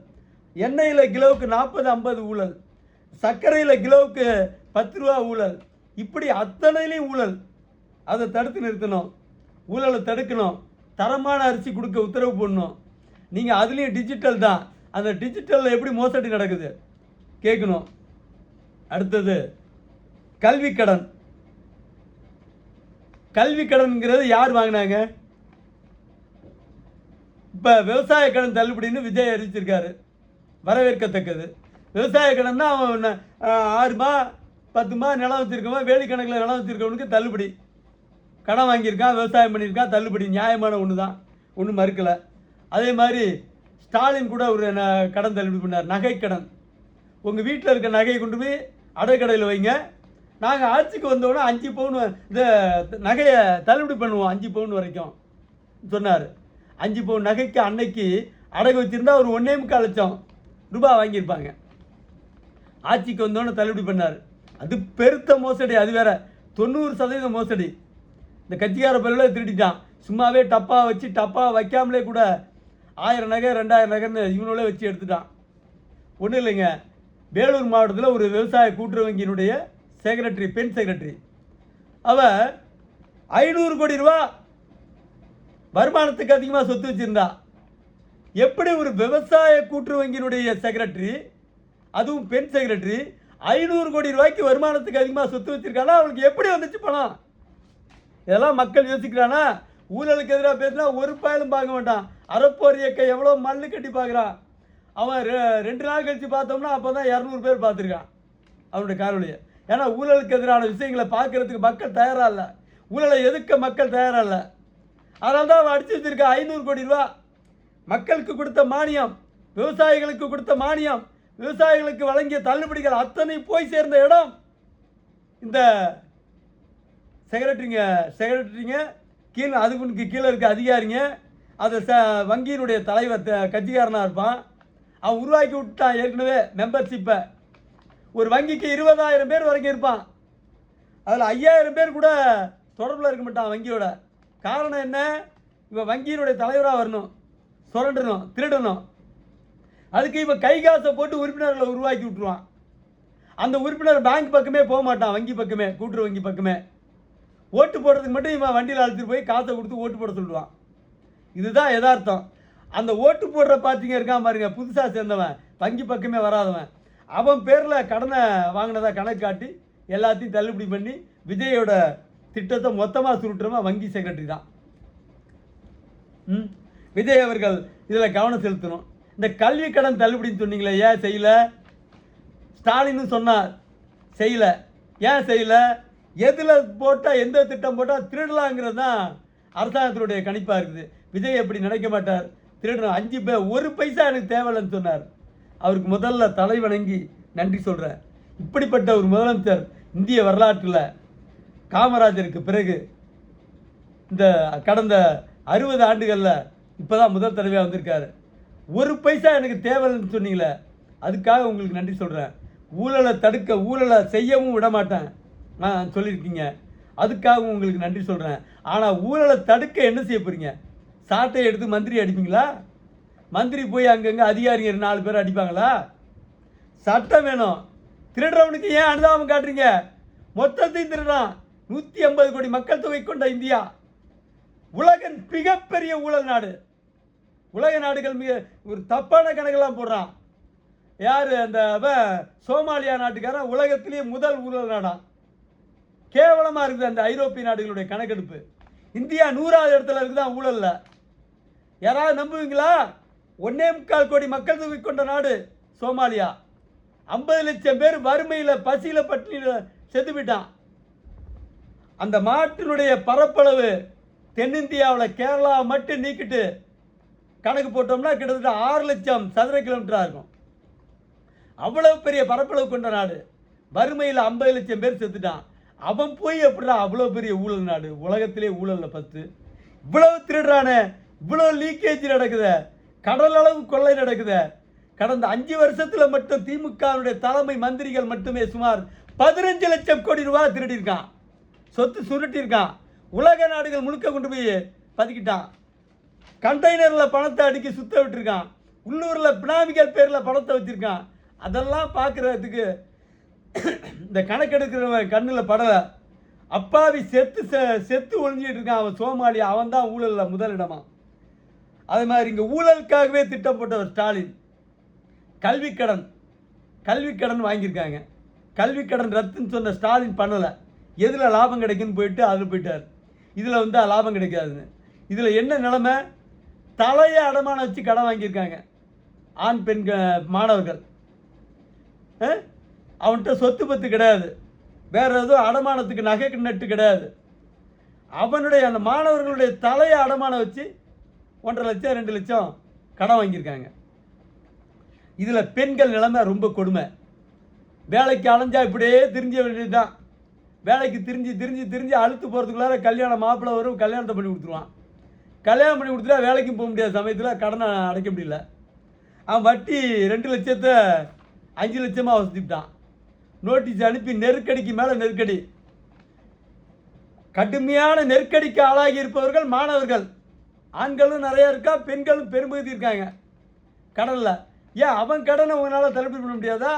எண்ணெயில் கிலோவுக்கு 40-50 ஊழல், சர்க்கரையில் கிலோவுக்கு 10 ரூபா ஊழல். இப்படி அத்தனையிலையும் ஊழல். அதை தடுத்து நிறுத்தணும். ஊழலை தடுக்கணும். தரமான அரிசி கொடுக்க உத்தரவு போடணும். நீங்கள் அதுலேயும் டிஜிட்டல் தான். அந்த டிஜிட்டலில் எப்படி மோசடி நடக்குது கேட்கணும். அடுத்தது கல்வி கடன். கல்வி கடன்ங்கிறது யார் வாங்கினாங்க? இப்போ விவசாய கடன் தள்ளுபடின்னு விஜய் அறிவிச்சிருக்காரு. வரவேற்கத்தக்கது. விவசாய கடன் தான் அவன் 6 10 நிலம் வச்சுருக்கவன், வேலி கணக்கில் நிலம் வச்சுருக்கவனுக்கு தள்ளுபடி. கடன் வாங்கியிருக்கான், விவசாயம் பண்ணியிருக்கான், தள்ளுபடி. நியாயமான ஒன்று தான், ஒன்றும் மறுக்கலை. அதே மாதிரி ஸ்டாலின் கூட ஒரு கடன் தள்ளுபடி பண்ணார், நகைக்கடன். உங்கள் வீட்டில் இருக்க நகையை கொண்டு போய் அடைக்கடையில் வைங்க, நாங்கள் ஆட்சிக்கு வந்தோடனே 5 பவுன் இந்த நகையை தள்ளுபடி பண்ணுவோம், 5 பவுன் வரைக்கும் சொன்னார். 5 பவுன் நகைக்கு அன்னைக்கு அடகு வச்சுருந்தா ஒரு 1.25 லட்சம் ரூபாய் வாங்கியிருப்பாங்க. ஆட்சிக்கு வந்தோன்னு தள்ளுபடி பண்ணார். அது பெருத்த மோசடி. அது வேற 90% மோசடி. இந்த கட்சிக்கார பயில திருடிட்டான். சும்மாவே டப்பா வச்சு டப்பா வைக்காமலே கூட 1000 நகை 2000 நகைன்னு இவனோட வச்சு எடுத்துட்டான். ஒன்றும் இல்லைங்க, வேலூர் மாவட்டத்தில் ஒரு விவசாய கூட்டுறவு வங்கியினுடைய செக்ரட்டரி, பெண் செக்ரட்டரி, அவ 500 கோடி ரூபா வருமானத்துக்கு அதிகமாக சொத்து வச்சிருந்தா. எப்படி ஒரு விவசாய கூட்டுறவு வங்கியினுடைய செக்ரட்டரி, அதுவும் பெண் செக்ரட்டரி, 500 கோடி ரூபாய்க்கு வருமானத்துக்கு அதிகமாக சொத்து வச்சிருக்கானா? அவளுக்கு எப்படி வந்துச்சு பணம்? இதெல்லாம் மக்கள் யோசிக்கிறானா? ஊழலுக்கு எதிராக பேசினா ஒரு பாயிலும் பார்க்க மாட்டான். அறப்போர் இயக்கம் எவ்வளோ மல்லு கட்டி பார்க்குறான். அவன் 2 நாள் கழித்து பார்த்தோம்னா அப்போ தான் 200 பேர் பார்த்துருக்கான் அவனுடைய காணொலியை. ஏன்னா ஊழலுக்கு எதிரான விஷயங்களை பார்க்கறதுக்கு மக்கள் தயாராக இல்லை. ஊழலை எதிர்க்க மக்கள் தயாராக இல்லை. அதனால தான் அவன் அடிச்சு வச்சிருக்க 500 கோடி ரூபா. மக்களுக்கு கொடுத்த மானியம், விவசாயிகளுக்கு கொடுத்த மானியம், விவசாயிகளுக்கு வழங்கிய தள்ளுபடிகள் அத்தனை போய் சேர்ந்த இடம் இந்த செக்ரட்டரிங்க கீழே, அதுக்கு கீழே இருக்க அதிகாரிங்க, அது வங்கியினுடைய தலைவர் கட்சிக்காரனாக இருப்பான். அவன் உருவாக்கி விட்டான் ஏற்கனவே மெம்பர்ஷிப்பை. ஒரு வங்கிக்கு 20,000 பேர் வரைக்கும் இருப்பான். அதில் 5,000 பேர் கூட தொடர்பில் இருக்க மாட்டான் வங்கியோட. காரணம் என்ன? இவன் வங்கியினுடைய தலைவராக வரணும், சுரண்டணும், திருடணும். அதுக்கு இவன் கை காசை போட்டு உறுப்பினர்களை உருவாக்கி விட்டுருவான். அந்த உறுப்பினர் பேங்க் பக்கமே போக மாட்டான், வங்கி பக்கமே, கூட்டுறவு வங்கி பக்கமே. ஓட்டு போடுறதுக்கு மட்டும் இவன் வண்டியில் அழைச்சிட்டு போய் காசை கொடுத்து ஓட்டு போட சொல்லுவான். இதுதான் யதார்த்தம். அந்த ஓட்டு போடுற பார்ட்டிங்க இருக்கான் பாருங்க, புதுசாக சேர்ந்தவன், வங்கி பக்கமே வராதவன், அவன் பேரில் கடனை வாங்கினதா கணக்கு காட்டி எல்லாத்தையும் தள்ளுபடி பண்ணி விஜயோட திட்டத்தை மொத்தமாக சுருட்டுறவன் வங்கி செக்ரட்டரி தான். விஜய் அவர்கள் இதில் கவனம் செலுத்தணும். இந்த கல்வி கடன் தள்ளுபடின்னு சொன்னீங்களே, ஏன் செய்யலை? ஸ்டாலின்னு சொன்னார், செய்யலை. ஏன் செய்யலை? எதில் போட்டால், எந்த திட்டம் போட்டால் திருடலாங்கிறது தான் அரசாங்கத்தினுடைய கணிப்பாக இருக்குது. விஜய் எப்படி நினைக்க மாட்டார், திருடணும் 5 பேர் 1 பைசா எனக்கு தேவையில்லைன்னு சொன்னார். அவருக்கு முதல்ல தலை வணங்கி நன்றி சொல்கிறேன். இப்படிப்பட்ட ஒரு முதலமைச்சர் இந்திய வரலாற்றில் காமராஜருக்கு பிறகு இந்த கடந்த 60 ஆண்டுகளில் இப்போ தான் முதல் தடவையாக வந்திருக்காரு. 1 பைசா எனக்கு தேவையில்லைன்னு சொன்னீங்களே, அதுக்காக உங்களுக்கு நன்றி சொல்கிறேன். ஊழலை தடுக்க, ஊழலை செய்யவும் விட மாட்டேன் நான் சொல்லியிருக்கீங்க, அதுக்காகவும் உங்களுக்கு நன்றி சொல்கிறேன். ஆனால் ஊழலை தடுக்க என்ன செய்ய போகிறீங்க? சாட்டை எடுத்து மந்திரி அடிப்பீங்களா? மந்திரி போய் அங்கங்கே அதிகாரிங்க 4 பேர் அடிப்பாங்களா? சட்டம் வேணும். திருடுறவனுக்கு ஏன் அனுதாபம் காட்டுறீங்க? மொத்தத்தையும் திருடுறான். 150 கோடி மக்கள் தொகை கொண்ட இந்தியா உலகின் மிகப்பெரிய ஊழல் நாடு. உலக நாடுகள் மிக ஒரு தப்பான கணக்கெல்லாம் போடுறான். யார்? அந்த சோமாலியா நாட்டுக்காரன் உலகத்திலேயே முதல் ஊழல் நாடான். கேவலமாக இருக்குது அந்த ஐரோப்பிய நாடுகளுடைய கணக்கெடுப்பு. இந்தியா 100வது இடத்துல இருக்குதான் ஊழல்ல. யாராவது நம்புவீங்களா? 1.25 கோடி மக்கள் தொகை கொண்ட நாடு சோமாலியா. 50 லட்சம் பேர் வறுமையில், பசியில், பட்டினியில் செத்து போயிட்டான். அந்த நாட்டினுடைய பரப்பளவு தென்னிந்தியாவில் கேரளா மட்டும் நீக்கிட்டு கணக்கு போட்டோம்னா கிட்டத்தட்ட 6 லட்சம் சதுர கிலோமீட்டராக இருக்கும். அவ்வளவு பெரிய பரப்பளவு கொண்ட நாடு. வறுமையில் 50 லட்சம் பேர் செத்துட்டான். அவன் போய் எப்படா அவ்வளோ பெரிய ஊழல் நாடு, உலகத்திலே ஊழலில் 10, இவ்வளவு திருடுறானே, இவ்வளோ லீக்கேஜ் நடக்குது, கடல் அளவு கொள்ளை நடக்குது. கடந்த 5 வருஷத்தில் மட்டும் திமுகவுடைய தலைமை மந்திரிகள் மட்டுமே சுமார் 15 லட்சம் கோடி ரூபாய் திருடியிருக்கான், சொத்து சுருட்டியிருக்கான். உலக நாடுகள் முழுக்க கொண்டு போய் பதுக்கிட்டான். கண்டெய்னரில் பணத்தை அடுக்கி சுத்த விட்டுருக்கான். உள்ளூரில் பினாமிகள் பேரில் பணத்தை வச்சுருக்கான். அதெல்லாம் பார்க்குறதுக்கு இந்த கணக்கெடுக்கிறவன் கண்ணில் படலை. அப்பாவி செத்து ஒழிஞ்சிட்டு இருக்கான் அவன் சோமாலியா. அவன் தான் ஊழலில் முதலிடமா. அதே மாதிரி இங்கே ஊழலுக்காகவே திட்டம் போட்டவர் ஸ்டாலின். கல்விக்கடன் வாங்கியிருக்காங்க. கல்விக்கடன் ரத்துன்னு சொன்ன ஸ்டாலின் பண்ணலை. எதில் லாபம் கிடைக்குன்னு போயிட்டு அதில் போயிட்டார். இதில் வந்து லாபம் கிடைக்காதுன்னு. இதில் என்ன நிலைமை? தலையை அடமானம் வச்சு கடன் வாங்கியிருக்காங்க ஆண் பெண் மாணவர்கள். அவன்கிட்ட சொத்து பத்து கிடையாது, வேற எதுவும் அடமானத்துக்கு நகை நட்டு கிடையாது. அவனுடைய அந்த மாணவர்களுடைய தலையை அடமானம் வச்சு 1.5 லட்சம் 2 லட்சம் கடன் வாங்கியிருக்காங்க. இதில் பெண்கள் நிலைமை ரொம்ப கொடுமை. வேலைக்கு அலைஞ்சா இப்படியே திரிஞ்ச வேண்டியதுதான். வேலைக்கு திரிஞ்சு அழுத்து போகிறதுக்குள்ளார கல்யாணம் மாப்பிள்ளை வரும், கல்யாணத்தை பண்ணி கொடுத்துருவான். கல்யாணம் பண்ணி கொடுத்துட்டா வேலைக்கும் போக முடியாத சமயத்தில் கடனை அடைக்க முடியல. அவன் வட்டி 2 லட்சத்தை 5 லட்சமாக வசதிட்டான். நோட்டீஸ் அனுப்பி நெருக்கடிக்கு மேலே நெருக்கடி. கடுமையான நெருக்கடிக்கு ஆளாகி இருப்பவர்கள் மாணவர்கள். ஆண்களும் நிறையா இருக்கா, பெண்களும் பெரும்பகுதி இருக்காங்க கடனில். ஏன் அவன் கடனை உங்களால் தள்ளுபடி பண்ண முடியாதா?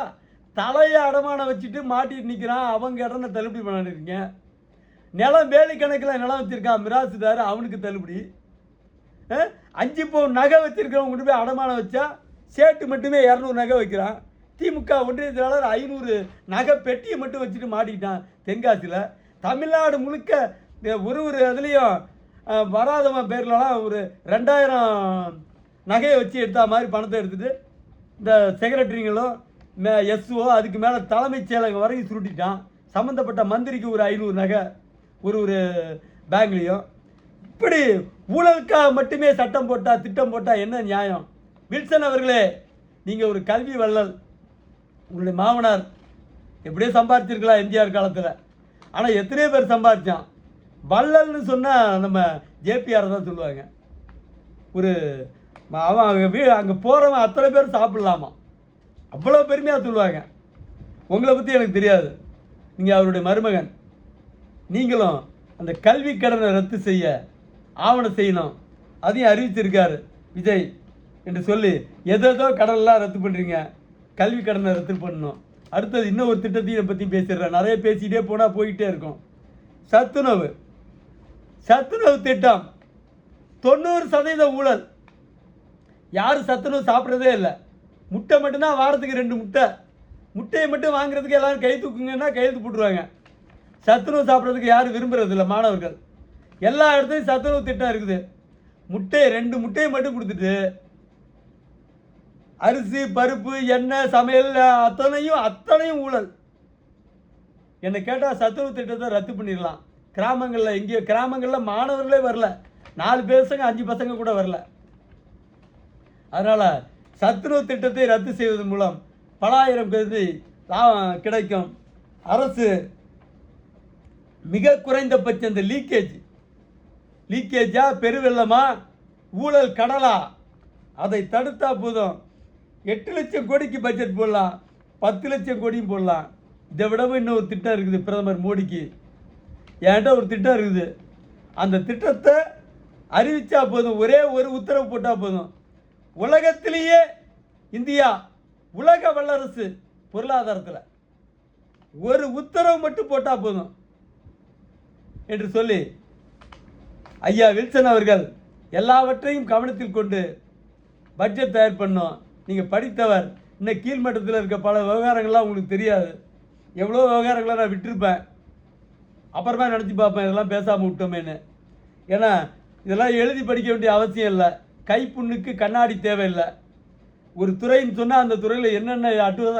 தலையை அடமானம் வச்சுட்டு மாட்டிட்டு நிற்கிறான், அவங்க கடனை தள்ளுபடி பண்ணிருக்கீங்க. நிலம் வேலி கணக்கில் நிலம் வச்சுருக்கான் மிராசுதார், அவனுக்கு தள்ளுபடி. 5 பவுன் நகை வச்சுருக்கிறவங்க கொண்டு போய் அடமானம் வச்சா சேட்டு மட்டுமே 200 நகை வைக்கிறான். திமுக ஒன்றிய செயலாளர் 500 நகை பெட்டியை மட்டும் வச்சுட்டு மாட்டிக்கிட்டான் தென்காசியில். தமிழ்நாடு முழுக்க ஒரு இதுலேயும் வராதவன் பேர்லலாம் ஒரு 2000 நகையை வச்சு எடுத்தா மாதிரி பணத்தை எடுத்துகிட்டு இந்த செக்ரட்டரிங்களும் எஸ்ஓ அதுக்கு மேலே தலைமைச் செயலகம் வரைக்கும் சுருட்டிட்டான். சம்மந்தப்பட்ட மந்திரிக்கு ஒரு 500 நகை ஒரு பேங்க்லேயும். இப்படி ஊழலுக்காக மட்டுமே சட்டம் போட்டால் திட்டம் போட்டால் என்ன நியாயம்? வில்சன் அவர்களே, நீங்கள் ஒரு கல்வி வள்ளல். உங்களுடைய மாமனார் எப்படியோ சம்பாதிச்சிருக்கலாம் எம்ஜிஆர் காலத்தில். ஆனால் எத்தனையோ பேர் சம்பாதிச்சான். வள்ளல்னு சொன்னால் நம்ம ஜேபிஆர் தான் சொல்லுவாங்க. ஒரு அவன் அங்கே போகிறவன் அத்தனை பேர் சாப்பிட்லாமா, அவ்வளோ பெருமையாக சொல்லுவாங்க. உங்களை பற்றி எனக்கு தெரியாது, நீங்கள் அவருடைய மருமகன். நீங்களும் அந்த கல்வி கடனை ரத்து செய்ய ஆவணம் செய்யணும், அதையும் அறிவிச்சிருக்காரு விஜய் என்று சொல்லி எதோ கடனெல்லாம் ரத்து பண்ணுறீங்க, கல்வி கடனை ரத்து பண்ணணும். அடுத்தது இன்னும் ஒரு திட்டத்தையும் பற்றி பேசிடுறேன். நிறைய பேசிகிட்டே போனால் போய்கிட்டே இருக்கும். சத்துணவு திட்டம் 90% ஊழல். யாரும் சத்துணவு சாப்பிட்றதே இல்லை. முட்டை மட்டும்தான், வாரத்துக்கு 2 முட்டை. முட்டையை மட்டும் வாங்குறதுக்கு எல்லோரும் கை தூக்குங்கன்னா கையெழுத்து போட்டுருவாங்க. சத்துணவு சாப்பிட்றதுக்கு யாரும் விரும்புறது இல்லை மாணவர்கள். எல்லா இடத்துலையும் சத்துணவு திட்டம் இருக்குது. 2 முட்டையை மட்டும் கொடுத்துட்டு அரிசி பருப்பு எண்ணெய் சமையல் அத்தனையும் ஊழல். என்னை கேட்டால் சத்துணவு திட்டத்தை ரத்து பண்ணிடலாம். கிராமங்களில் மாணவர்களே வரல, 4 பசங்க 5 பசங்க கூட வரல. அதனால் சத்துணவு திட்டத்தை ரத்து செய்வதன் மூலம் பல ஆயிரம் பேருக்கு லாபம் கிடைக்கும். அரசு மிக குறைந்தபட்சம் இந்த லீக்கேஜா பெருவெள்ளமா ஊழல் கடலா அதை தடுத்தா போதும். 8 லட்சம் கோடிக்கு பட்ஜெட் போடலாம், 10 லட்சம் கோடியும் போடலாம். இதை விடவும் இன்னொரு திட்டம் இருக்குது பிரதமர் மோடிக்கு. என்கிட்ட ஒரு திட்டம் இருக்குது. அந்த திட்டத்தை அறிவித்தா போதும், ஒரே ஒரு உத்தரவு போட்டால் போதும். உலகத்திலேயே இந்தியா உலக வல்லரசு பொருளாதாரத்தில் ஒரு உத்தரவு மட்டும் போட்டால் போதும் என்று சொல்லி ஐயா வில்சன் அவர்கள் எல்லாவற்றையும் கவனத்தில் கொண்டு பட்ஜெட் தயார் பண்ணோம். நீங்கள் படித்தவர், இன்னும் கீழ்மட்டத்தில் இருக்க பல விவகாரங்கள்லாம் உங்களுக்கு தெரியாது. எவ்வளோ விவகாரங்களை நான் விட்டுருப்பேன், அப்புறமா நினச்சி பார்ப்பேன் இதெல்லாம் பேசாமல் விட்டோமேன்னு. ஏன்னா இதெல்லாம் எழுதி படிக்க வேண்டிய அவசியம் இல்லை. கைப்புண்ணுக்கு கண்ணாடி தேவையில்லை. ஒரு துறைன்னு சொன்னால் அந்த துறையில் என்னென்ன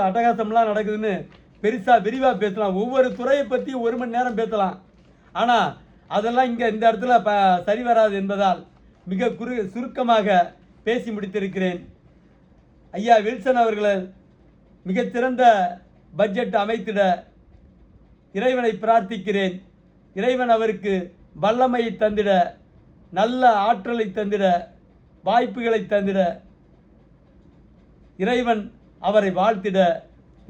அட்டகாசம்லாம் நடக்குதுன்னு பெருசாக விரிவாக பேசலாம். ஒவ்வொரு துறையை பற்றி 1 மணி நேரம் பேசலாம். ஆனால் அதெல்லாம் இந்த இடத்துல சரி வராது என்பதால் மிக சுருக்கமாக பேசி முடித்திருக்கிறேன். ஐயா வில்சன் அவர்களை மிகச்சிறந்த பட்ஜெட் அமைத்திட இறைவனை பிரார்த்திக்கிறேன். இறைவன் அவருக்கு வல்லமையை தந்திட, நல்ல ஆற்றலை தந்திட, வாய்ப்புகளை தந்திட இறைவன் அவரை வாழ்த்திட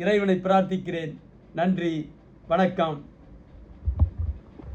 இறைவனை பிரார்த்திக்கிறேன். நன்றி, வணக்கம்.